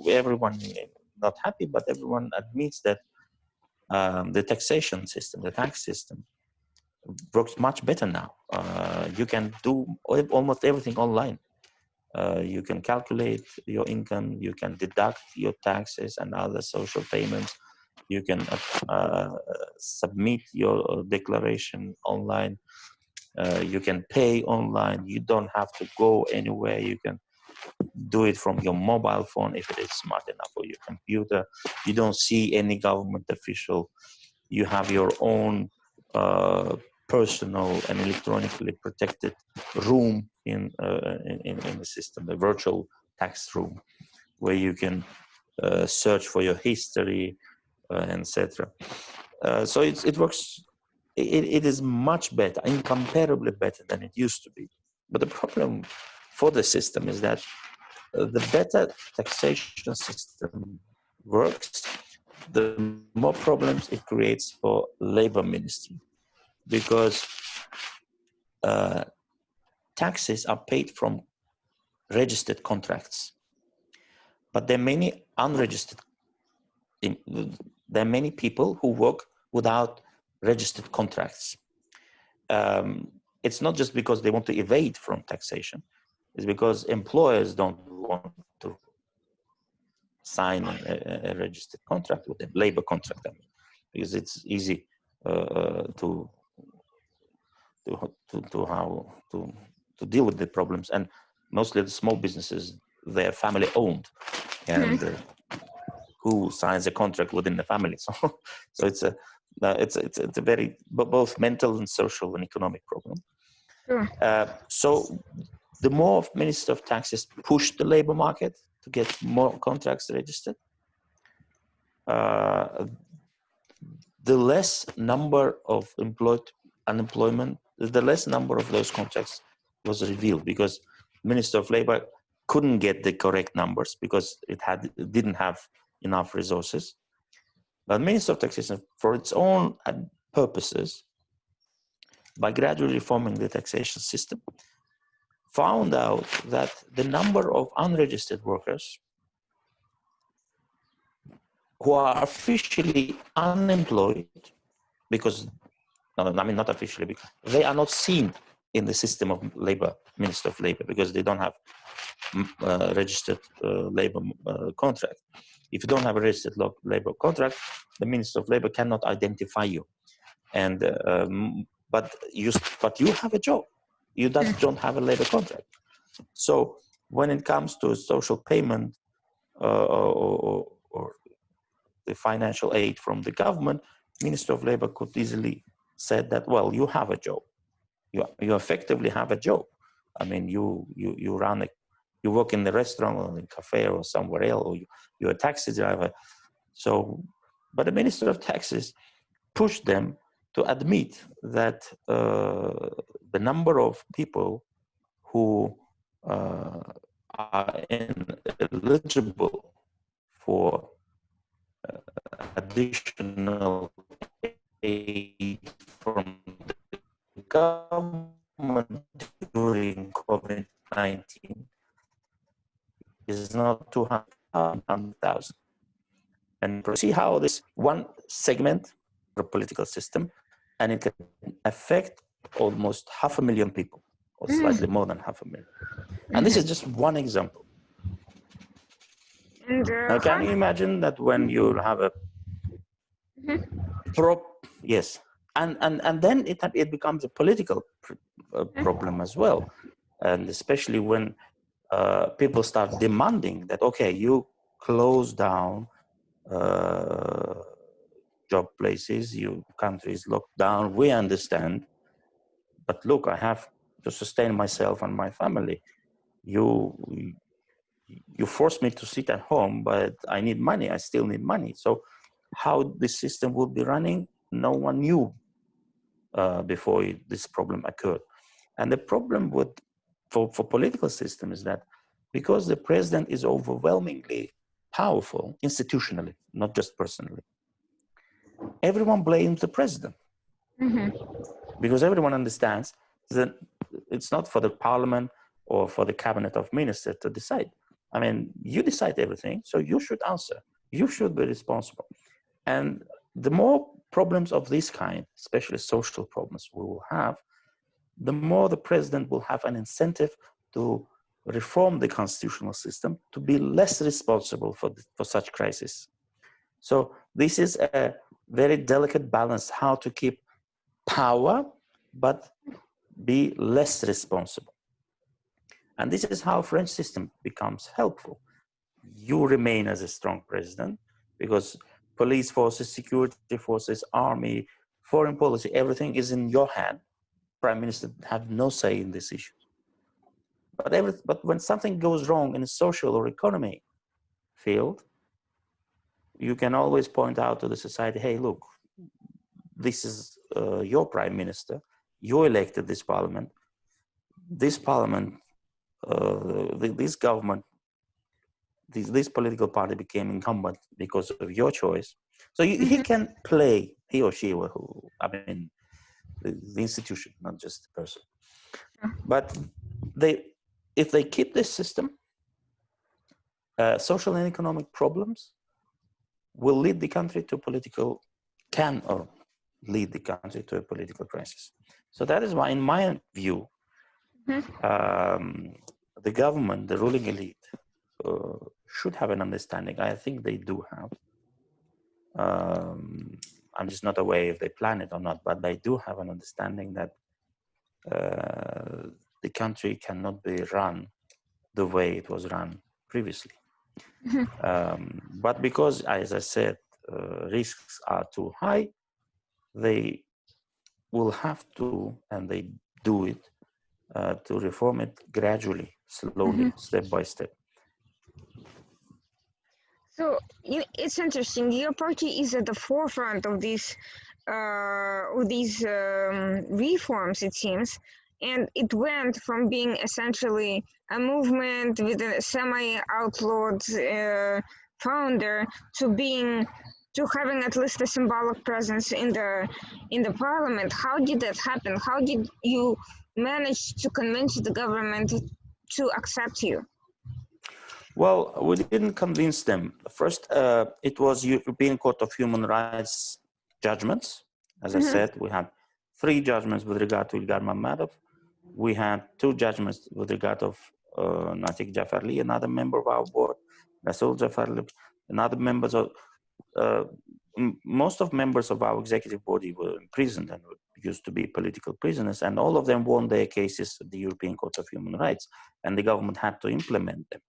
B: everyone not happy, but everyone admits that the taxation system, the tax system, works much better now. You can do almost everything online. You can calculate your income, you can deduct your taxes and other social payments, you can submit your declaration online, you can pay online, you don't have to go anywhere, you can do it from your mobile phone if it is smart enough, or your computer. You don't see any government official. You have your own personal and electronically protected room in the system, the virtual tax room, where you can search for your history, etc. So it works. It is much better, incomparably better than it used to be. But the problem for the system is that the better taxation system works, the more problems it creates for labor ministry, because taxes are paid from registered contracts, but there are many unregistered. There are many people who work without registered contracts. It's not just because they want to evade from taxation; it's because employers don't want to sign a registered contract with them, labor contract, I mean, because it's easy to deal with the problems. And mostly the small businesses, they're family owned, and who signs a contract within the family? So it's a very both mental and social and economic problem. So the more Minister of Taxes push the labor market to get more contracts registered, the less number of unemployment, the less number of those contracts was revealed, because Minister of Labor couldn't get the correct numbers because it didn't have enough resources. But Minister of Taxation, for its own purposes, by gradually reforming the taxation system, found out that the number of unregistered workers who are officially unemployed, because, I mean, not officially, because they are not seen in the system of labor, Minister of Labor, because they don't have registered labor contract. If you don't have a registered labor contract, the Minister of Labor cannot identify you. And but you have a job. You just don't have a labor contract. So when it comes to social payment or the financial aid from the government, Minister of Labor could easily say that, well, you have a job. You effectively have a job. I mean, you work in the restaurant or in a cafe or somewhere else, or you're a taxi driver. So, but the Minister of Taxes pushed them to admit that the number of people who are ineligible for additional aid from the government during COVID-19 is not 200,000. And see how this one segment of the political system, and it can affect almost 500,000 people, or slightly more than 500,000. And this is just one example. Now, can you imagine that when you have a yes, and then it becomes a political problem as well, and especially when people start demanding that, okay, you close down job places, your country is locked down, we understand, but look, I have to sustain myself and my family. you force me to sit at home, but I need money. I still need money. So how this system would be running, no one knew before this problem occurred. And the problem for political system is that because the president is overwhelmingly powerful institutionally, not just personally, everyone blames the president. Because everyone understands that it's not for the parliament or for the cabinet of ministers to decide. I mean, you decide everything, so you should answer. You should be responsible. And the more problems of this kind, especially social problems, we will have, the more the president will have an incentive to reform the constitutional system to be less responsible for such crises. So this is a very delicate balance, how to keep power, but be less responsible. And this is how French system becomes helpful. You remain as a strong president because police forces, security forces, army, foreign policy, everything is in your hand. Prime Minister have no say in this issue. But when something goes wrong in a social or economy field, you can always point out to the society, hey, look, this is your prime minister, you elected this parliament, this government, this political party became incumbent because of your choice. So he can play, he or she, the institution, not just the person. But if they keep this system, social and economic problems will lead the country to lead the country to a political crisis. So that is why, in my view, the government, the ruling elite, should have an understanding. I think they do have. I'm just not aware if they plan it or not, but they do have an understanding that the country cannot be run the way it was run previously. But because, as I said, risks are too high, they will have to, and they do it, to reform it gradually, slowly, step by step.
A: So it's interesting. Your party is at the forefront of these reforms, it seems, and it went from being essentially a movement with a semi-outlawed founder to having at least a symbolic presence in the parliament. How did that happen? How did you manage to convince the government to accept you?
B: Well, we didn't convince them. First, it was European Court of Human Rights judgments. As I said, we had 3 judgments with regard to Ilgar Mammadov. We had 2 judgments with regard of Natik Jafarli, another member of our board, Rasul Jafarli, another members of, most of members of our executive body were imprisoned and used to be political prisoners, and all of them won their cases at the European Court of Human Rights, and the government had to implement them.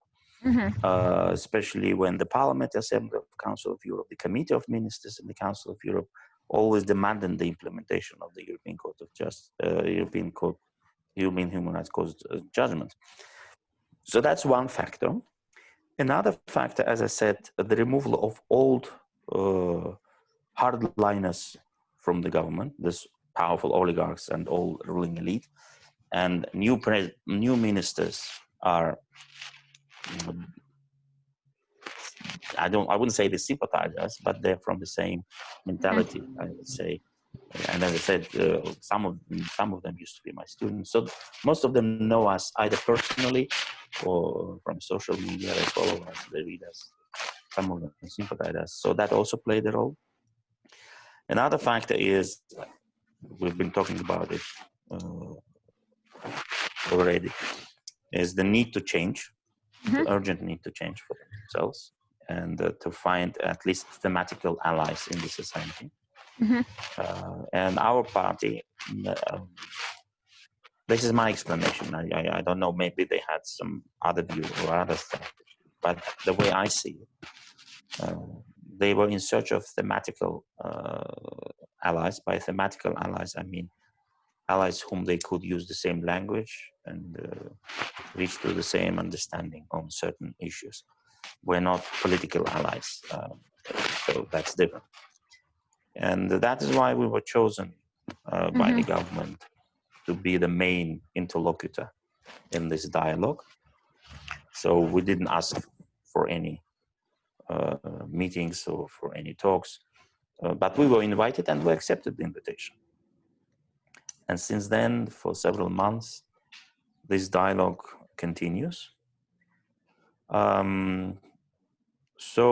B: Especially when the Parliament Assembly of the Council of Europe, the Committee of Ministers in the Council of Europe, always demanded the implementation of the European Court of European Human Rights Court judgment. So that's one factor. Another factor, as I said, the removal of old hardliners from the government, this powerful oligarchs and old ruling elite, and new ministers are. I wouldn't say they sympathize us, but they're from the same mentality, I would say. And as I said, some of them used to be my students. So most of them know us either personally or from social media. They follow us, they read us. Some of them sympathize us. So that also played a role. Another factor is, we've been talking about it already, is the need to change, the urgent need to change for themselves, and to find at least thematical allies in the society. And our party, this is my explanation. I don't know, maybe they had some other view or other strategy, but the way I see it, they were in search of thematical allies. By thematical allies, I mean allies whom they could use the same language and reach to the same understanding on certain issues. We're not political allies, so that's different. And that is why we were chosen by the government to be the main interlocutor in this dialogue. So we didn't ask for any meetings or for any talks, but we were invited and we accepted the invitation. And since then, for several months, this dialogue continues. So,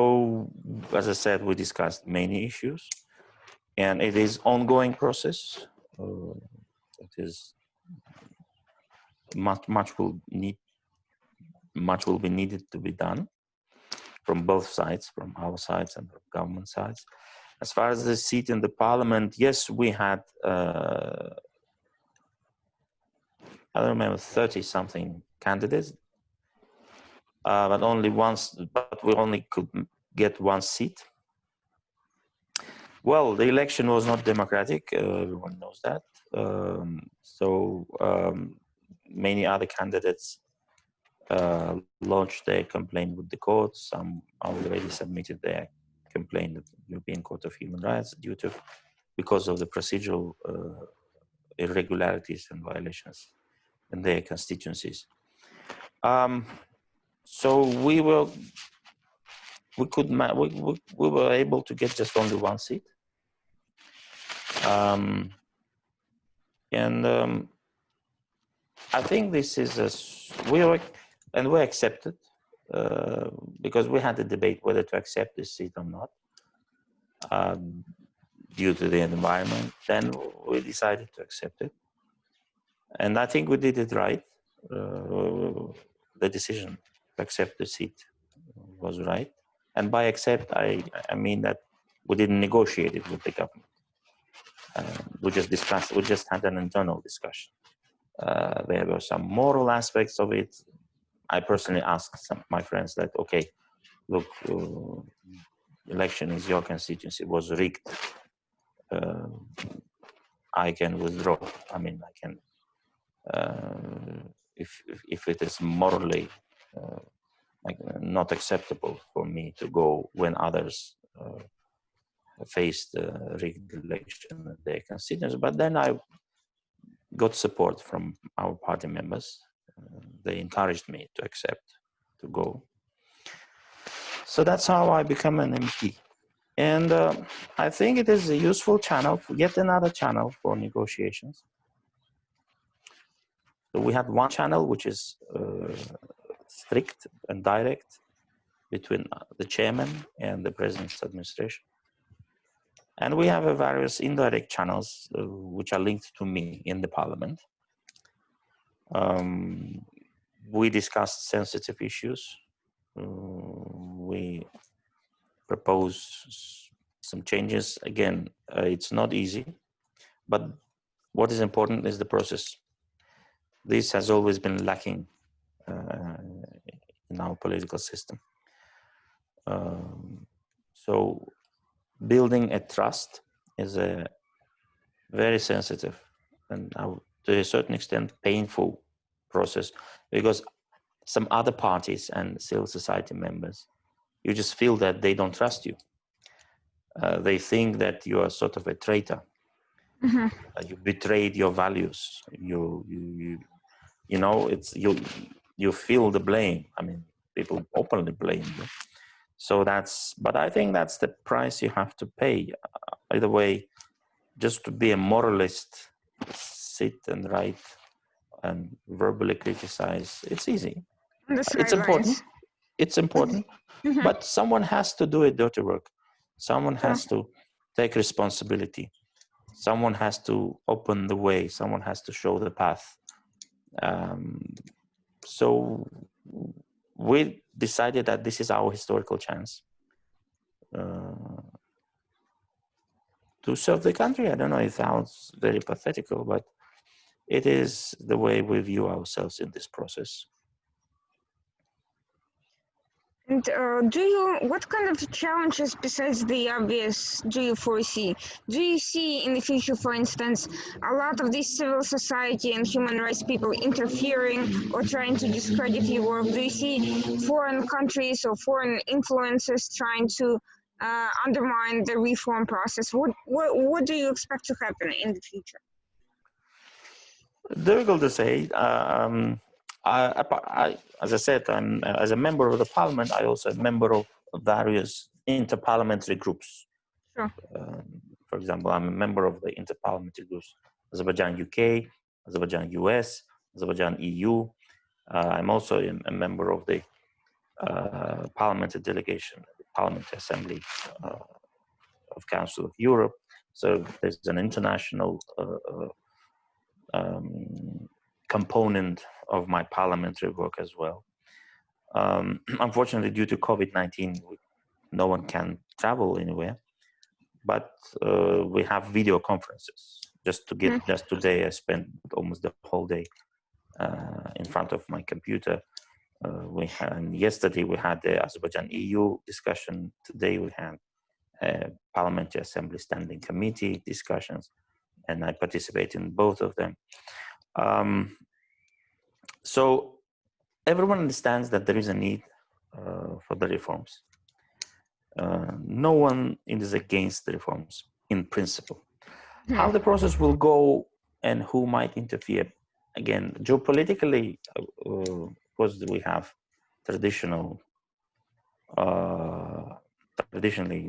B: as I said, we discussed many issues, and it is ongoing process. It is much will be needed to be done from both sides, from our sides and from government sides. As far as the seat in the parliament, yes, we had I don't remember 30-something candidates, but we only could get one seat. Well, the election was not democratic. Everyone knows that. Many other candidates launched their complaint with the court. Some already submitted their complaint to the European Court of Human Rights because of the procedural irregularities and violations in their constituencies. So we were able to get just only one seat. I think this is we accepted because we had a debate whether to accept this seat or not due to the environment. Then we decided to accept it, and I think we did it right. The decision to accept the seat was right, and by accept I mean that we didn't negotiate it with the government. We just discussed. We just had an internal discussion. There were some moral aspects of it. I personally asked my friends that, okay, look, election is your constituency, was rigged. I can withdraw. I mean, I can, if it is morally not acceptable for me to go when others faced rigged election in their constituency. But then I got support from our party members. They encouraged me to accept, to go. So that's how I become an MP. And I think it is a useful channel, yet another channel for negotiations. So we have one channel which is strict and direct between the chairman and the president's administration. And we have various indirect channels which are linked to me in the parliament. We discussed sensitive issues. We propose some changes. Again, it's not easy, but what is important is the process. This has always been lacking in our political system. So building a trust is a very sensitive and to a certain extent painful process, because some other parties and civil society members, you just feel that they don't trust you. They think that you are sort of a traitor. You betrayed your values. You know, it's you feel the blame. I mean, people openly blame you. So but I think that's the price you have to pay. Either way, just to be a moralist, sit and write and verbally criticize, it's easy. It's important. It's important. But someone has to do a dirty work. Someone has to take responsibility. Someone has to open the way. Someone has to show the path. So we decided that this is our historical chance to serve the country. I don't know, it sounds very pathetical, but it is the way we view ourselves in this process.
A: And what kind of challenges besides the obvious do you foresee? Do you see in the future, for instance, a lot of these civil society and human rights people interfering or trying to discredit your work? Do you see foreign countries or foreign influences trying to undermine the reform process? What do you expect to happen in the future?
B: Difficult to say. As I said, I'm as a member of the parliament. I also a member of various interparliamentary groups.
A: Sure.
B: For example, I'm a member of the interparliamentary groups: Azerbaijan UK, Azerbaijan US, Azerbaijan EU. I'm also a member of the parliamentary delegation, the Parliamentary Assembly of Council of Europe. So there's an international component of my parliamentary work as well. Unfortunately, due to COVID-19, no one can travel anywhere, but we have video conferences. Just today, I spent almost the whole day in front of my computer. Yesterday we had the Azerbaijan EU discussion. Today we had Parliamentary Assembly Standing Committee discussions, and I participate in both of them. So everyone understands that there is a need for the reforms. No one is against the reforms in principle. How the process will go and who might interfere, again, geopolitically, because we have traditionally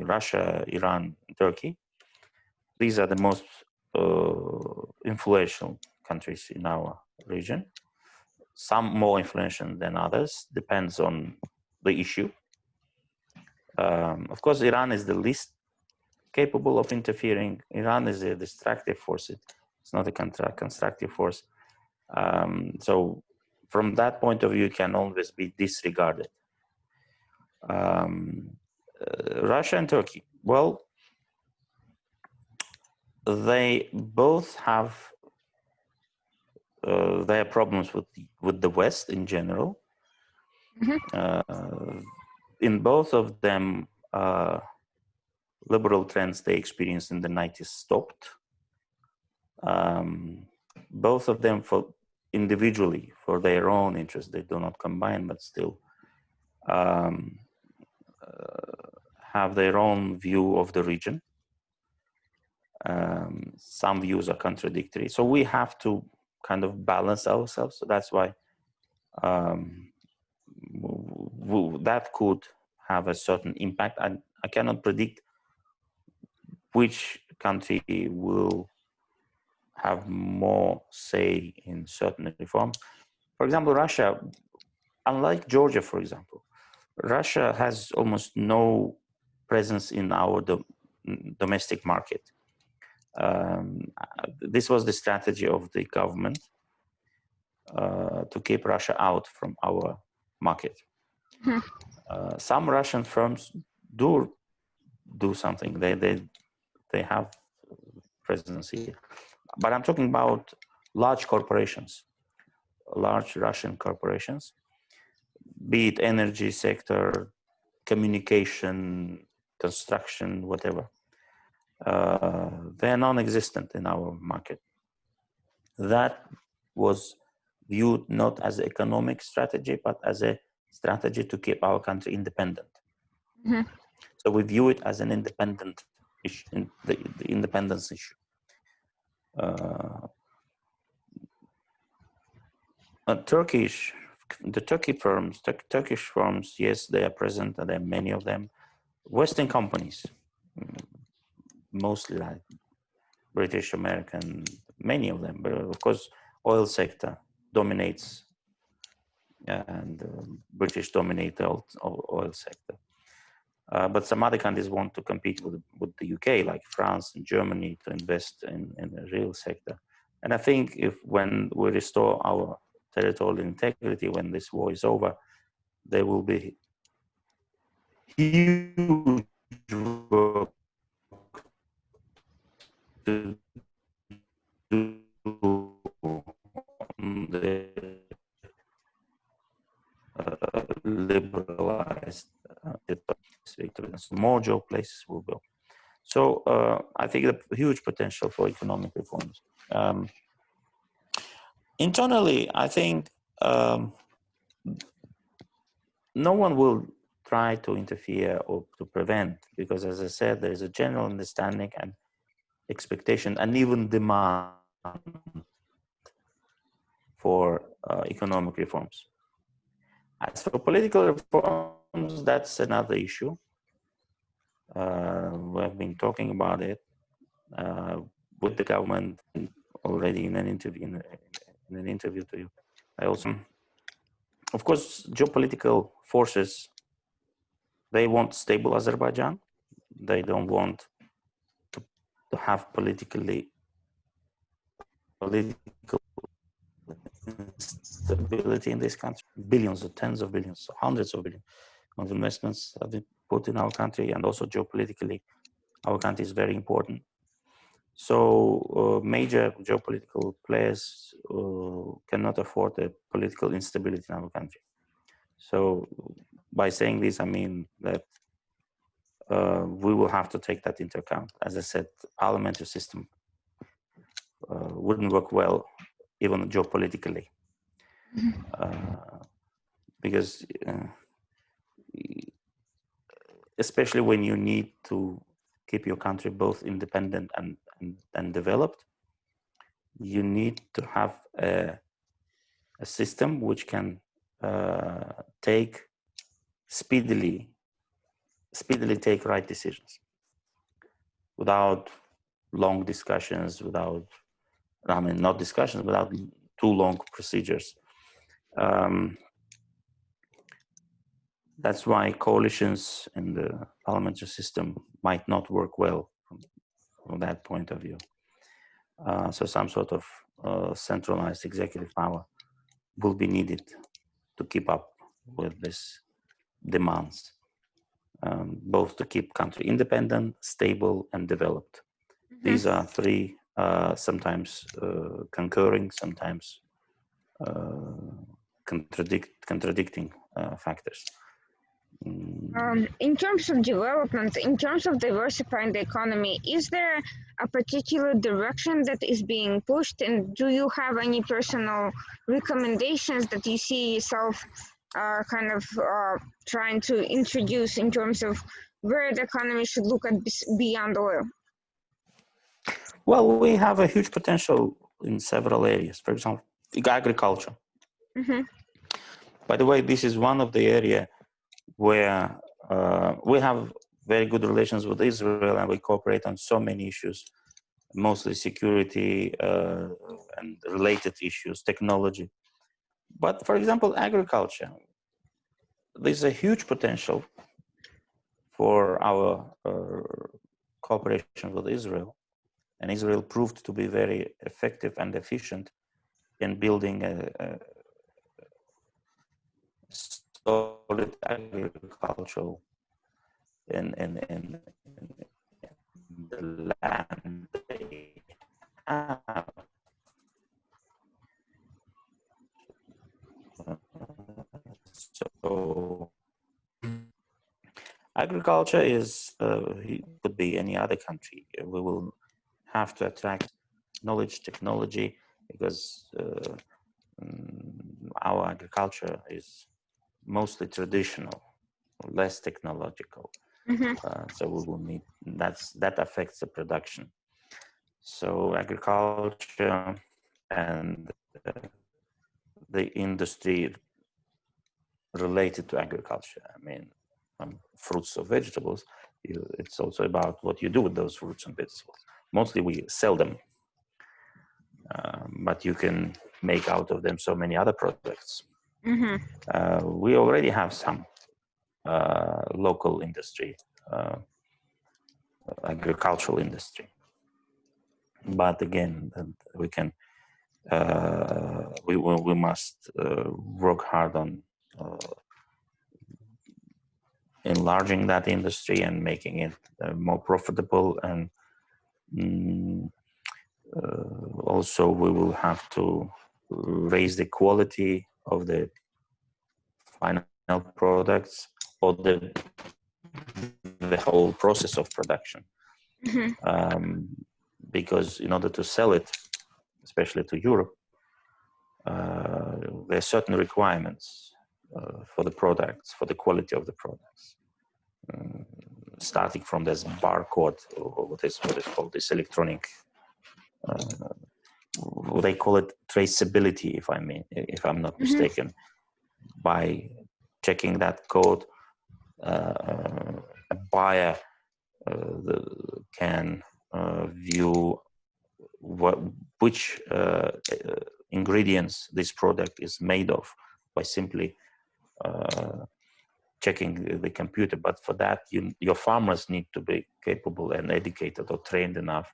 B: Russia, Iran, Turkey. These are the most influential countries in our region. Some more influential than others, depends on the issue. Of course, Iran is the least capable of interfering. Iran is a destructive force. It's not a constructive force. So from that point of view, it can always be disregarded. Russia and Turkey, well, they both have their problems with the West in general. In both of them, liberal trends they experienced in the 90s stopped. Both of them, for individually, for their own interests, they do not combine, but still have their own view of the region. Some views are contradictory, so we have to kind of balance ourselves. So that's why that could have a certain impact. I cannot predict which country will have more say in certain reforms. For example, Russia, unlike Georgia, for example, Russia has almost no presence in our domestic market. This was the strategy of the government to keep Russia out from our market. Some Russian firms do something. They have presence here, but I'm talking about large corporations, large Russian corporations, be it energy sector, communication, construction, whatever. They're non-existent in our market. That was viewed not as an economic strategy, but as a strategy to keep our country independent. So we view it as an independent issue, the independence issue. Turkish firms, yes, they are present, and there are many of them. Western companies, mostly like British, American, many of them, but of course, oil sector dominates, and British dominate the oil sector. But some other countries want to compete with the UK, like France and Germany, to invest in the real sector. And I think when we restore our territorial integrity, when this war is over, there will be huge work to do on the liberalized so more job places will go. So I think a huge potential for economic reforms. Internally, I think no one will try to interfere or to prevent, because as I said, there is a general understanding and expectation and even demand for economic reforms. As for political reforms, that's another issue. We have been talking about it with the government already in an interview to you. I also, of course, geopolitical forces, they want stable Azerbaijan. They don't want to have political instability in this country. Billions or tens of billions, hundreds of billions of investments have been put in our country, and also geopolitically, our country is very important. So major geopolitical players cannot afford a political instability in our country. So by saying this, I mean that we will have to take that into account. As I said, the parliamentary system wouldn't work well, even geopolitically, because especially when you need to keep your country both independent and developed, you need to have a system which can take speedily take right decisions without long discussions, without, I mean, not discussions, without too long procedures. That's why coalitions in the parliamentary system might not work well from that point of view. So some sort of centralized executive power will be needed to keep up with these demands, both to keep country independent, stable, and developed. These are three sometimes concurring, sometimes contradicting factors.
A: In terms of development, in terms of diversifying the economy, is there a particular direction that is being pushed? And do you have any personal recommendations that you see yourself trying to introduce in terms of where the economy should look at beyond oil?
B: Well, we have a huge potential in several areas. For example, agriculture. By the way, this is one of the areas where we have very good relations with Israel, and we cooperate on so many issues, mostly security and related issues, technology. But for example, agriculture, there's a huge potential for our cooperation with Israel. And Israel proved to be very effective and efficient in building a solid agricultural in the land they have. So agriculture is could be any other country. We will have to attract knowledge, technology, because our agriculture is mostly traditional, less technological. So we will need, that affects the production. So agriculture and the industry related to agriculture, I mean, fruits or vegetables, it's also about what you do with those fruits and vegetables. Mostly we sell them, but you can make out of them so many other products. We already have some local industry, agricultural industry. But again, we can, we must work hard on enlarging that industry and making it more profitable. And also we will have to raise the quality of the final products or the the whole process of production. Because in order to sell it, especially to Europe, there are certain requirements for the products, for the quality of the products. Starting from this barcode, or what is called this electronic, what they call it, traceability, if I'm not mistaken. By checking that code, a buyer can view which ingredients this product is made of by simply checking the computer. But for that, your farmers need to be capable and educated or trained enough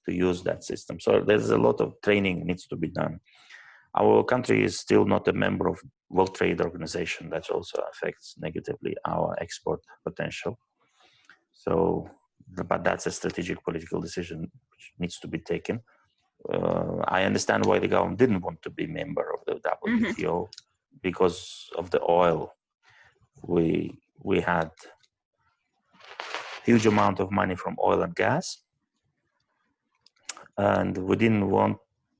B: to use that system. So there's a lot of training needs to be done. Our country is still not a member of World Trade Organization. That also affects negatively our export potential. So, but that's a strategic political decision which needs to be taken. I understand why the government didn't want to be member of the WTO because of the oil. We had huge amount of money from oil and gas, and we didn't want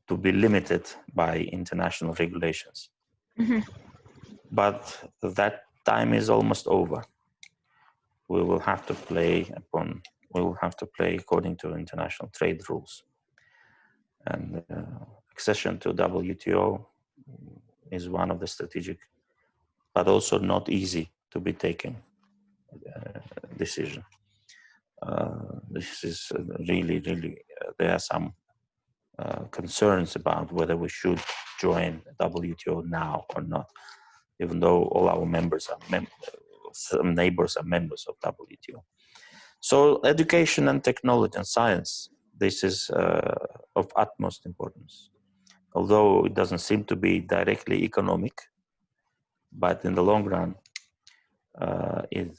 B: to be limited by international regulations. But that time is almost over. We will have to play according to international trade rules. And accession to WTO is one of the strategic, but also not easy to be taken decision. This is really, there are some concerns about whether we should join WTO now or not, even though all our members are some neighbors are members of WTO. So education and technology and science, this is of utmost importance. Although it doesn't seem to be directly economic, but in the long run, it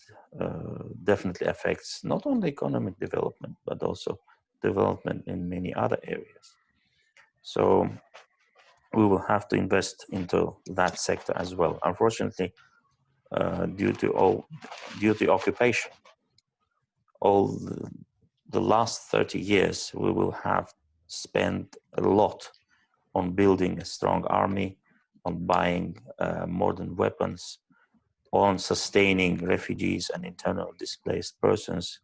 B: definitely affects not only economic development, but also development in many other areas. So we will have to invest into that sector as well. Unfortunately, due to occupation, all the last 30 years, we will have spent a lot on building a strong army, on buying modern weapons, on sustaining refugees and internally displaced persons.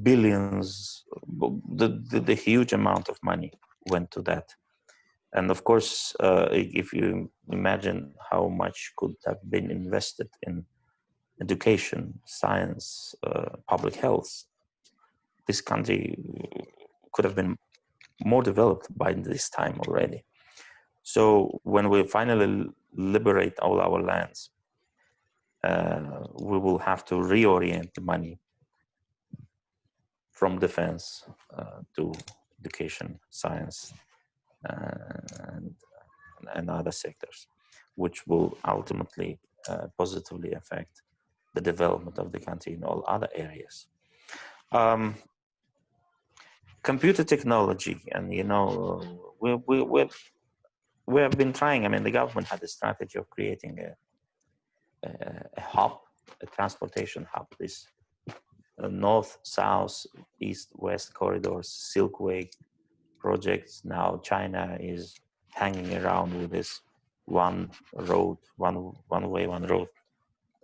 B: Billions, the huge amount of money went to that. And of course, if you imagine how much could have been invested in education, science, public health, this country could have been more developed by this time already. So when we finally liberate all our lands, we will have to reorient the money from defense to education, science, and other sectors, which will ultimately positively affect the development of the country in all other areas. Computer technology, and you know, we have been trying. I mean, the government had a strategy of creating a hub, a transportation hub. This north, south, east, west corridors, Silkway projects. Now China is hanging around with this one road, one way, one road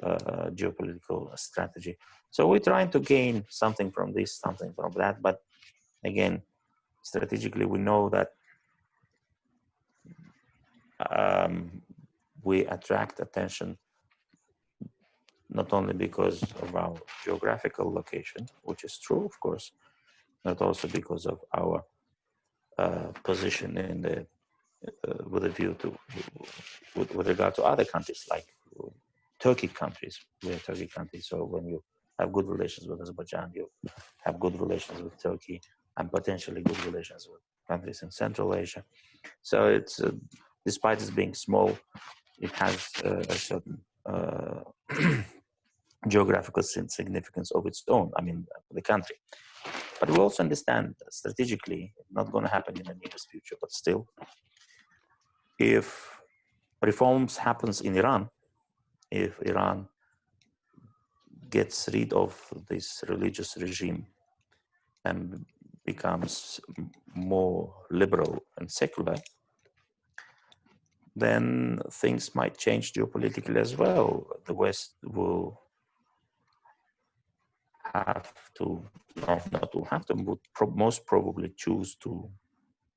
B: geopolitical strategy. So we're trying to gain something from this, something from that. But again, strategically, we know that we attract attention not only because of our geographical location, which is true, of course, but also because of our position in the with a view to with regard to other countries like Turkic countries. We are Turkic countries, so when you have good relations with Azerbaijan, you have good relations with Turkey, and potentially good relations with countries in Central Asia. So it's despite its being small, it has a certain geographical significance of its own. I mean, the country. But we also understand strategically, not going to happen in the nearest future, but still, if reforms happens in Iran, if Iran gets rid of this religious regime and becomes more liberal and secular, then things might change geopolitically as well. The West will have to, not will have to, would most probably choose to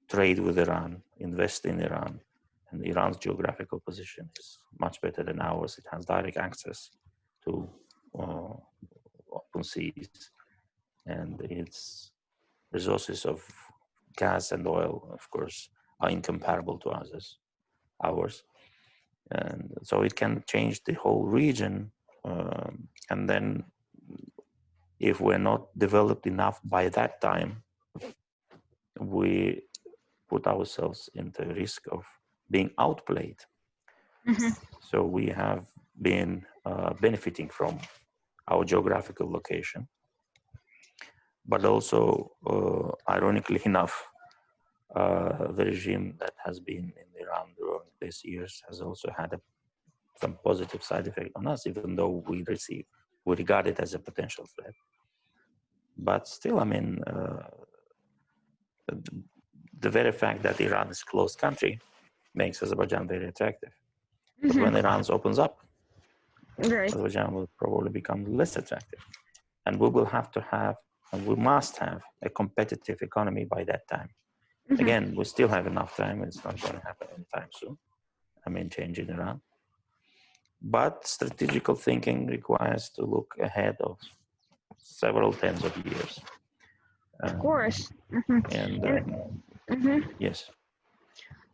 B: trade with Iran, invest in Iran. And Iran's geographical position is much better than ours. It has direct access to open seas, and its resources of gas and oil, of course, are incomparable to ours. And so it can change the whole region. And then if we're not developed enough by that time, we put ourselves into risk of being outplayed. So we have been benefiting from our geographical location, but also, ironically enough, the regime that has been in Iran during these years has also had some positive side effect on us, even though we regard it as a potential threat. But still, I mean, the very fact that Iran is a closed country makes Azerbaijan very attractive. But when Iran opens up, Azerbaijan will probably become less attractive. And we will have to have, and we must have, a competitive economy by that time. Again, we still have enough time. It's not going to happen anytime soon. I mean, change in Iran. But strategical thinking requires to look ahead of several tens of years.
A: Of course.
B: And yes.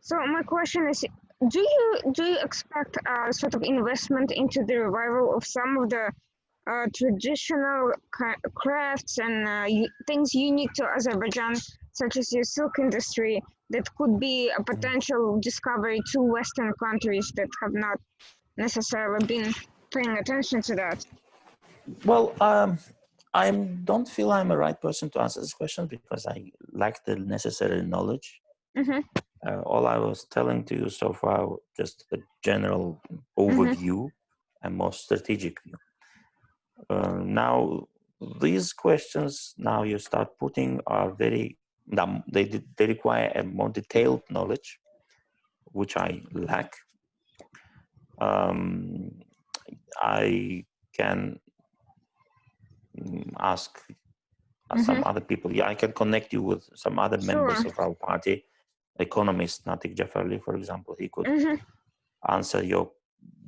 A: So my question is, do you expect sort of investment into the revival of some of the traditional crafts and things unique to Azerbaijan, such as your silk industry, that could be a potential discovery to Western countries that have not necessarily been paying attention to that?
B: Well, I don't feel I'm a right person to answer this question because I lack the necessary knowledge. All I was telling to you so far, just a general overview and more strategic view. Now, these questions now you start putting are very, they require a more detailed knowledge, which I lack. I can ask some other people. Yeah, I can connect you with some other members of our party, economist Natik Jafarli, for example. He could answer your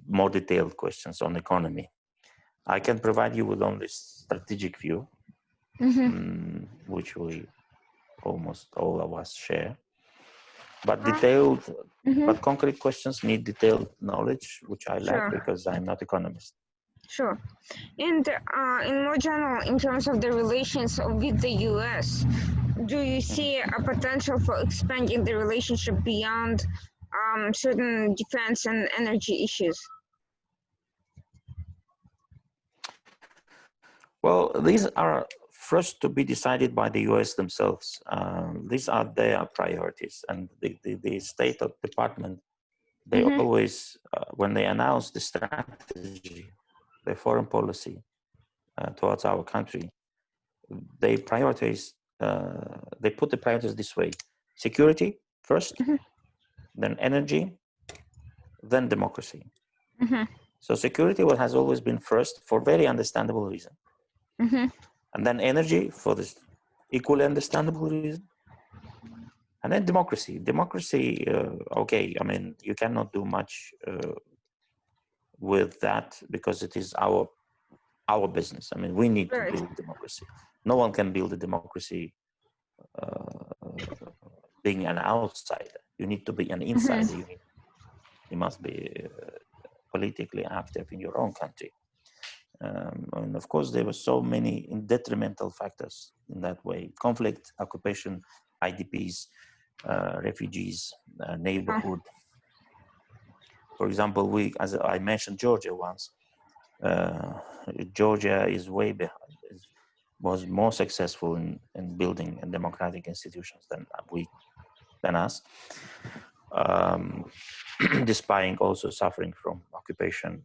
B: more detailed questions on economy. I can provide you with only strategic view, which we almost all of us share. But detailed, but concrete questions need detailed knowledge, which I lack because I'm not economist.
A: Sure. And in more general, in terms of the relations with the US, do you see a potential for expanding the relationship beyond certain defense and energy issues?
B: Well, these are first to be decided by the US themselves. These are their priorities. And the State Department, they always, when they announce the strategy, the foreign policy towards our country, they prioritize, they put the priorities this way: security first, then energy, then democracy. So security has always been first for very understandable reason. And then energy for this equally understandable reason. And then democracy. Democracy, okay, I mean, you cannot do much with that because it is our business. I mean, we need to build democracy. No one can build a democracy being an outsider. You need to be an insider. You must be politically active in your own country. And of course, there were so many detrimental factors in that way: conflict, occupation, IDPs, refugees, neighborhood. For example, as I mentioned Georgia once, Georgia is way behind, was more successful in building democratic institutions than us, despite also suffering from occupation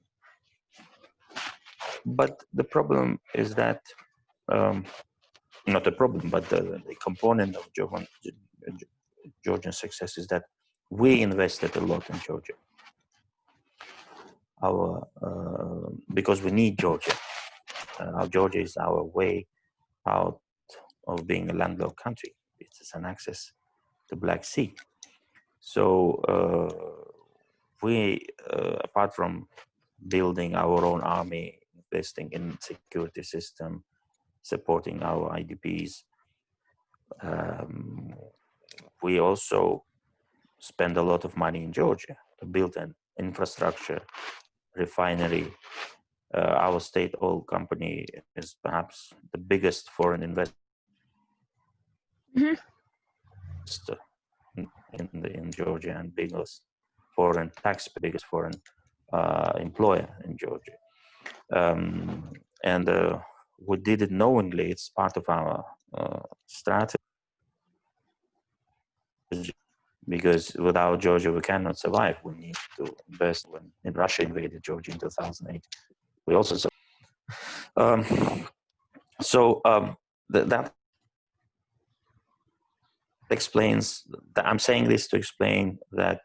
B: But the problem is that, not a problem, but the component of Georgian success is that we invested a lot in Georgia. Because we need Georgia. Georgia is our way out of being a landlocked country. It's an access to Black Sea. So we, apart from building our own army, investing in security system, supporting our IDPs, we also spend a lot of money in Georgia to build an infrastructure, refinery. Our state oil company is perhaps the biggest foreign investor in Georgia, and biggest foreign employer in Georgia. And we did it knowingly. It's part of our strategy, because without Georgia we cannot survive. We need to invest. When Russia invaded Georgia in 2008, we also that explains that. I'm saying this to explain that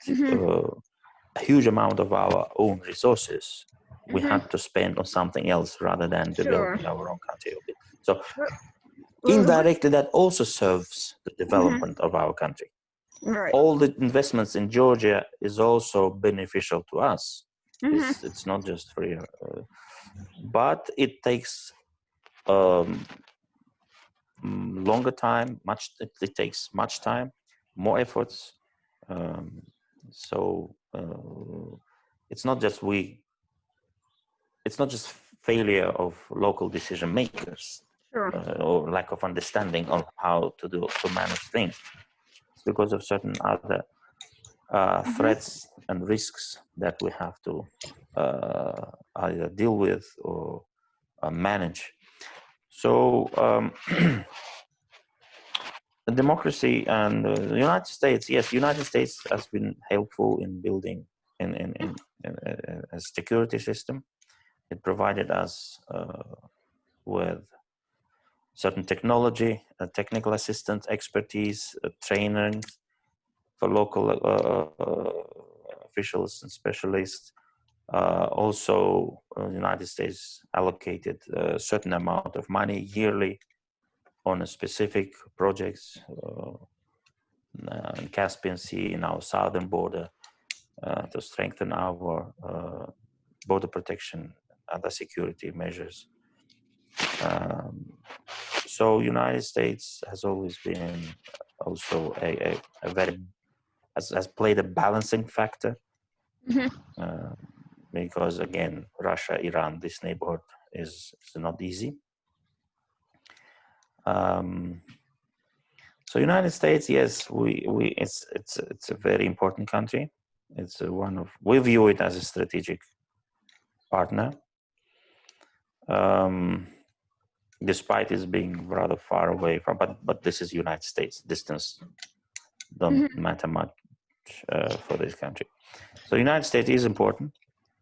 B: a huge amount of our own resources we had to spend on something else rather than developing our own country. So indirectly, that also serves the development of our country.
A: Right.
B: All the investments in Georgia is also beneficial to us. It's not just free, but it takes longer time. It takes much time, more efforts. So it's not just failure of local decision makers or lack of understanding on how to manage things. It's because of certain other threats and risks that we have to either deal with or manage. So the democracy and the United States, yes, United States has been helpful in building a security system. It provided us with certain technology, technical assistance, expertise, training for local officials and specialists. Also, the United States allocated a certain amount of money yearly on a specific projects in Caspian Sea, in our southern border, to strengthen our border protection, other security measures. So United States has always been also a very has played a balancing factor, because again, Russia, Iran, this neighborhood is not easy. So United States, yes, it's a very important country. It's we view it as a strategic partner, despite it being rather far away from. But this is United States. Distance don't matter much for this country. So United States is important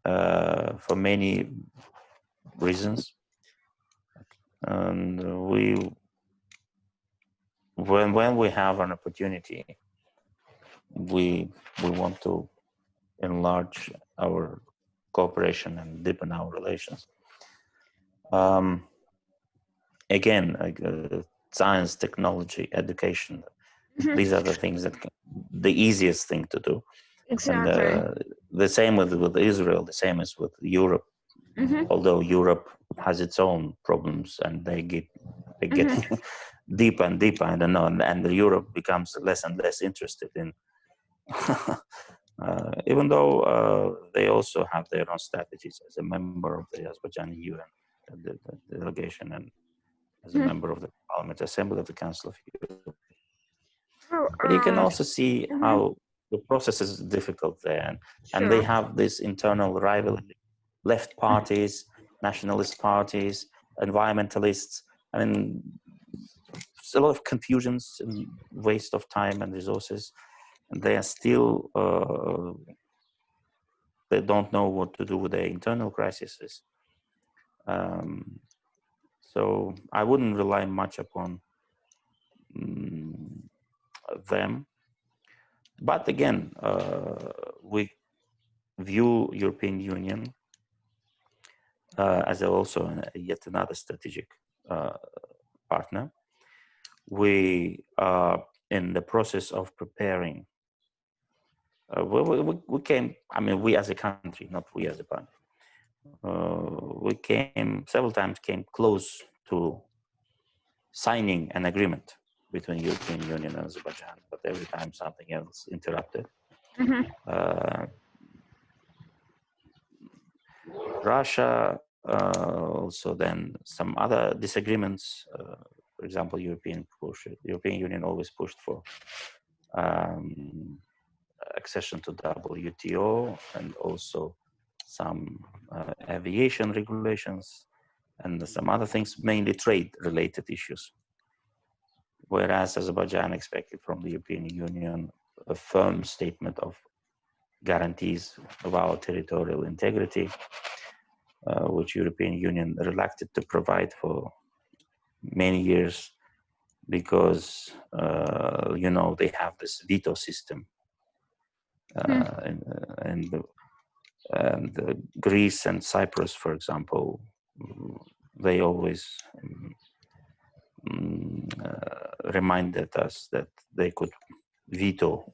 B: for many reasons, and when we have an opportunity, we want to enlarge our cooperation and deepen our relations. Again, science, technology, education, these are the things that the easiest thing to do.
A: Exactly.
B: And the same with Israel, the same as with Europe. Although Europe has its own problems and they get deeper and deeper, I don't know, and Europe becomes less and less interested in even though they also have their own strategies as a member of the Azerbaijani UN the delegation, and as a member of the Parliament Assembly of the Council of Europe. But you can also see how the process is difficult there, and they have this internal rivalry. Left parties, nationalist parties, environmentalists. I mean, it's a lot of confusions and waste of time and resources, and they are still they don't know what to do with their internal crises. So I wouldn't rely much upon them. But again, we view European Union as also yet another strategic partner. We are in the process of preparing. We came, I mean, we as a country, not we as a partner. We came several times, came close to signing an agreement between European Union and Azerbaijan, but every time something else interrupted. Russia, also then some other disagreements. For example, European Union always pushed for accession to WTO, and also some aviation regulations and some other things, mainly trade-related issues. Whereas Azerbaijan expected from the European Union a firm statement of guarantees of our territorial integrity, which European Union reluctant to provide for many years because, you know, they have this veto system. And Greece and Cyprus, for example, they always reminded us that they could veto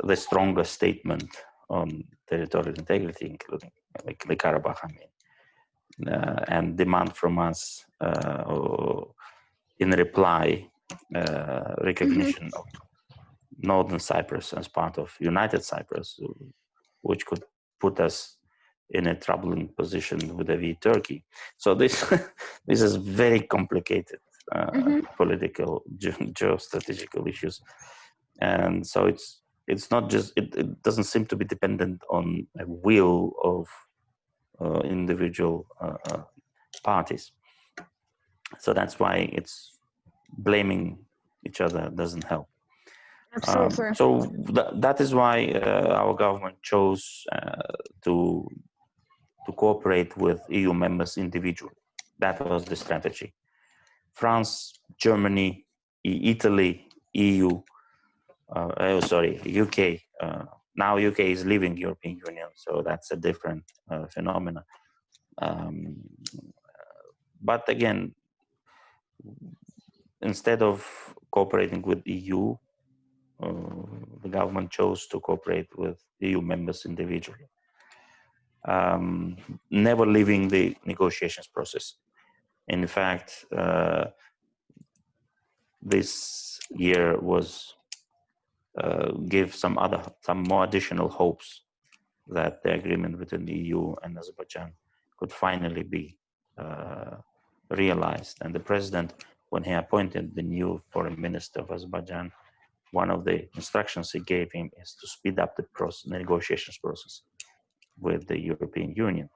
B: the strongest statement on territorial integrity, including like the Karabakh, I mean, and demand from us in reply recognition of Northern Cyprus as part of United Cyprus, which could put us in a troubling position with Turkey. So this this is very complicated political, geostrategical issues, and so it's not just it doesn't seem to be dependent on a will of individual parties. So that's why it's blaming each other doesn't help.
A: Absolutely.
B: So that is why our government chose to cooperate with EU members individually. That was the strategy. France, Germany, Italy, EU, UK. Now UK is leaving European Union, so that's a different phenomenon. But again, instead of cooperating with EU, the government chose to cooperate with EU members individually, never leaving the negotiations process. In fact, this year was give some more additional hopes that the agreement between the EU and Azerbaijan could finally be realized. And the president, when he appointed the new foreign minister of Azerbaijan, one of the instructions he gave him is to speed up the negotiations process with the European Union.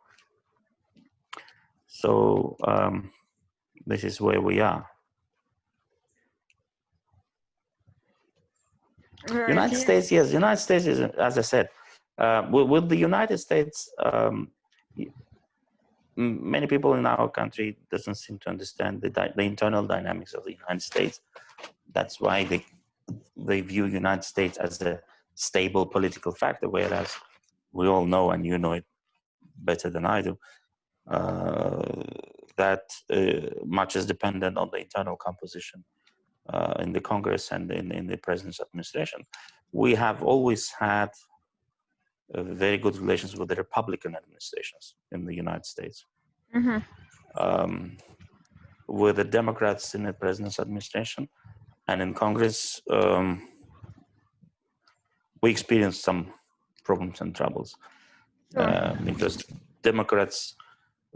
B: So this is where we are.
A: Right.
B: United States, yes, United States is, as I said, with the United States, many people in our country doesn't seem to understand the internal dynamics of the United States. That's why they view United States as a stable political factor, whereas we all know, and you know it better than I do, that much is dependent on the internal composition in the Congress and in the president's administration. We have always had very good relations with the Republican administrations in the United States. With the Democrats in the president's administration and in Congress, we experienced some problems and troubles because Democrats,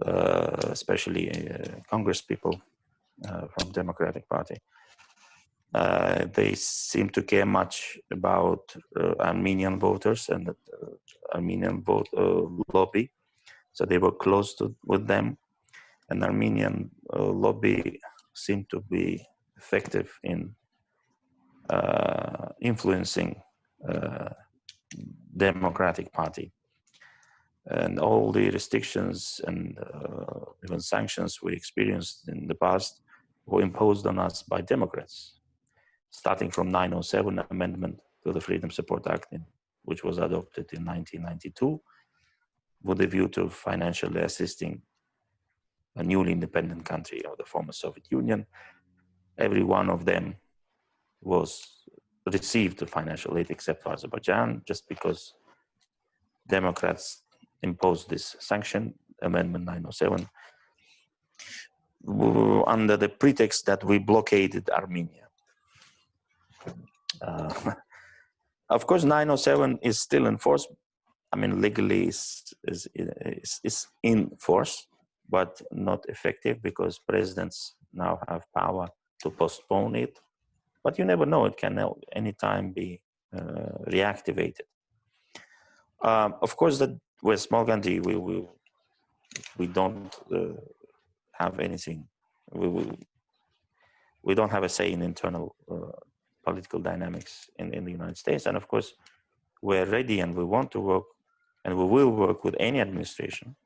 B: especially Congress people from Democratic Party, they seem to care much about Armenian voters and the Armenian vote lobby. So they were close with them, and Armenian lobby seemed to be effective in influencing Democratic Party. And all the restrictions and even sanctions we experienced in the past were imposed on us by Democrats, starting from 907 amendment to the Freedom Support Act, which was adopted in 1992, with a view to financially assisting a newly independent country of the former Soviet Union. Every one of them received the financial aid except for Azerbaijan, just because Democrats imposed this sanction, Amendment 907, under the pretext that we blockaded Armenia. Of course, 907 is still in force. I mean, legally is in force, but not effective, because presidents now have power to postpone it. But you never know; it can anytime be reactivated. Of course, that we're a small country. We don't have anything. We don't have a say in internal political dynamics in the United States. And of course, we're ready and we want to work, and we will work with any administration.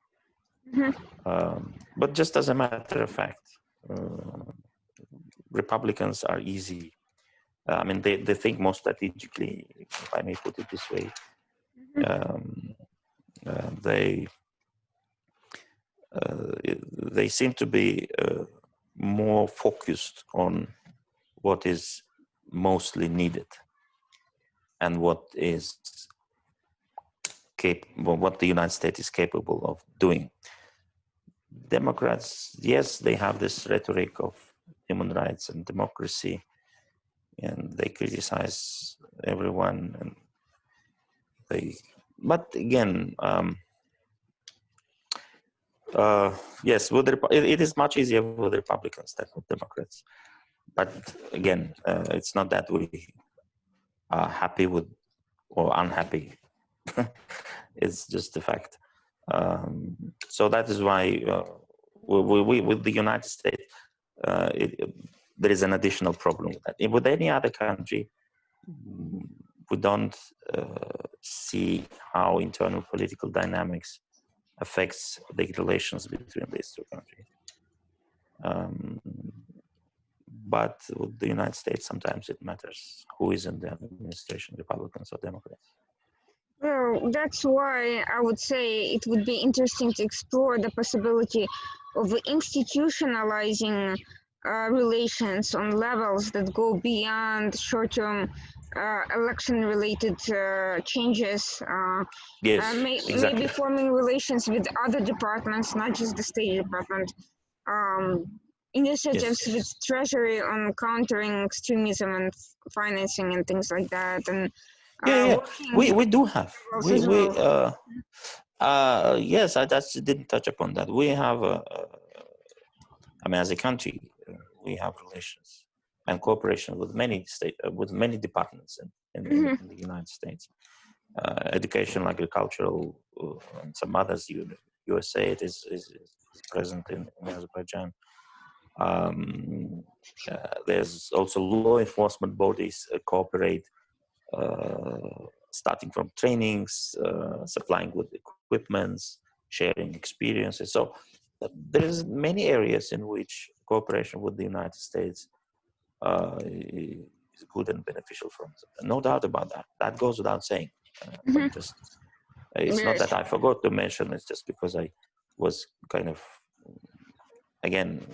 B: But just as a matter of fact, Republicans are easy. I mean, they think more strategically, if I may put it this way. They seem to be more focused on what is mostly needed and what the United States is capable of doing. Democrats, yes, they have this rhetoric of human rights and democracy, and they criticize everyone. But again, yes, it is much easier with Republicans than with Democrats. But again, it's not that we are happy with or unhappy. It's just a fact. So that is why we with the United States, there is an additional problem with that. With any other country, we don't see how internal political dynamics affects the relations between these two countries. But with the United States, sometimes it matters who is in the administration, Republicans or Democrats.
A: Well, that's why I would say it would be interesting to explore the possibility of institutionalizing relations on levels that go beyond short-term election-related changes.
B: Yes, exactly.
A: Maybe forming relations with other departments, not just the State Department. Initiatives with Treasury on countering extremism and financing and things like that, and
B: we do have yes, I just didn't touch upon that. We have I mean, as a country, we have relations and cooperation with many departments in the United States. Education, agricultural, and some others. USA it is present in Azerbaijan. There's also law enforcement bodies cooperate, starting from trainings, supplying with equipments, sharing experiences. So there's many areas in which cooperation with the United States is good and beneficial for us. No doubt about that. That goes without saying. It's not that I forgot to mention. It's just because I was kind of, again,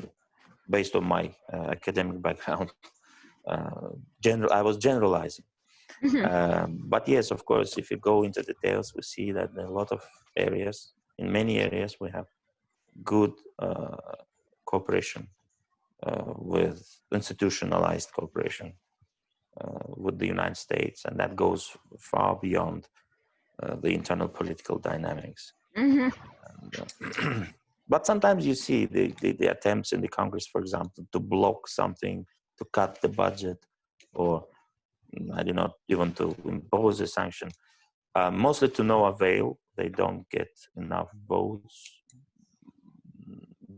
B: based on my academic background, I was generalizing. But yes, of course, if you go into details, we see that in a lot of areas, in many areas, we have good cooperation with institutionalized cooperation with the United States, and that goes far beyond the internal political dynamics. And, but sometimes you see the attempts in the Congress, for example, to block something, to cut the budget, or I do not even to impose a sanction, mostly to no avail. They don't get enough votes.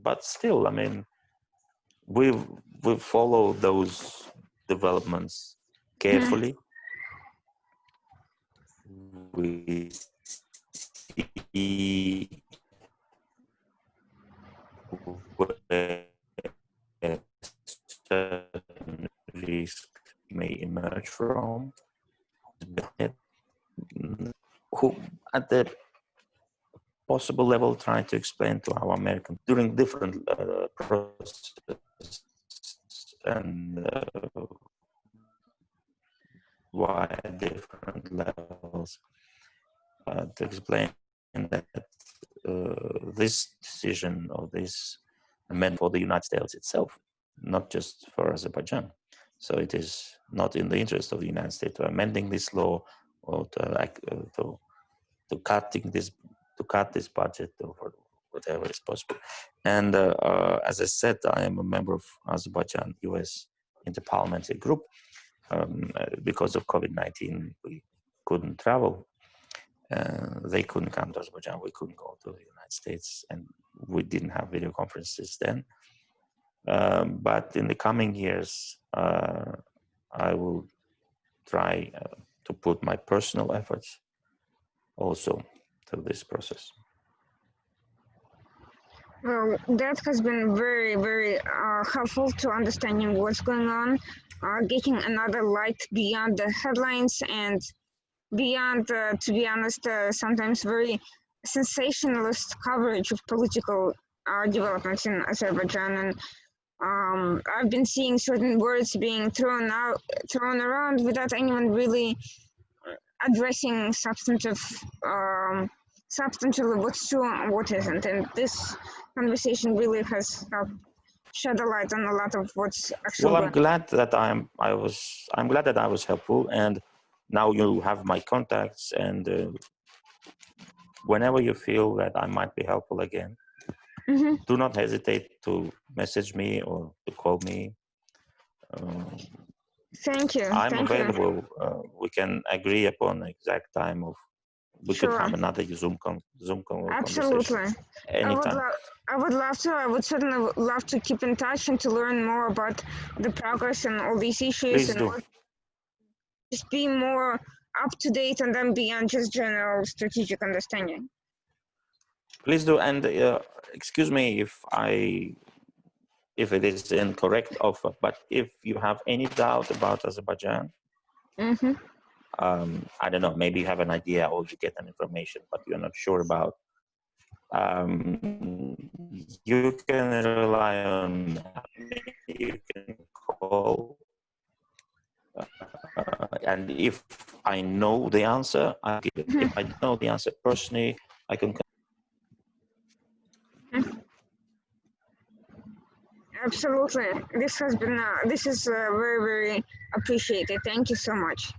B: But still, I mean, we follow those developments carefully. We see see where a certain risk may emerge from, who at the possible level try to explain to our American during different processes and why at different levels to explain that this decision or this amendment for the United States itself, not just for Azerbaijan. So it is not in the interest of the United States to amending this law or to cutting this, to cut this budget or whatever is possible. And as I said, I am a member of Azerbaijan-US Interparliamentary Group. Because of COVID-19, we couldn't travel. They couldn't come to Azerbaijan. We couldn't go to the United States, and we didn't have video conferences then. But in the coming years, I will try to put my personal efforts also to this process.
A: Well, that has been very, very helpful to understanding what's going on, getting another light beyond the headlines and beyond, to be honest, sometimes very sensationalist coverage of political developments in Azerbaijan. And I've been seeing certain words being thrown around without anyone really addressing substantially what's true and what isn't. And this conversation really has helped shed a light on a lot of what's actually.
B: Well, I'm glad that I'm glad that I was helpful, and now you have my contacts, and whenever you feel that I might be helpful again, do not hesitate to message me or to call me.
A: Thank you.
B: I'm available. We can agree upon the exact time of. We could have another Zoom
A: Absolutely.
B: conversation anytime.
A: I would love to. I would certainly love to keep in touch and to learn more about the progress and all these issues.
B: Please do.
A: Just be more up to date and then beyond just general strategic understanding.
B: Please do. And excuse me if it is incorrect offer, but if you have any doubt about Azerbaijan, I don't know, maybe you have an idea or you get an information, but you're not sure about, you can rely on me, you can call, and if I know the answer, I give it. If I don't know the answer personally, I can.
A: Absolutely. This has been, this is very, very appreciated. Thank you so much.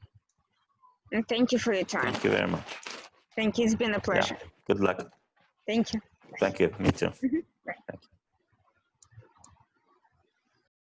A: And thank you for your time.
B: Thank you very much.
A: Thank you. It's been a pleasure.
B: Yeah. Good luck.
A: Thank you.
B: Thank you. Me too.
A: Bye.
B: Thank you.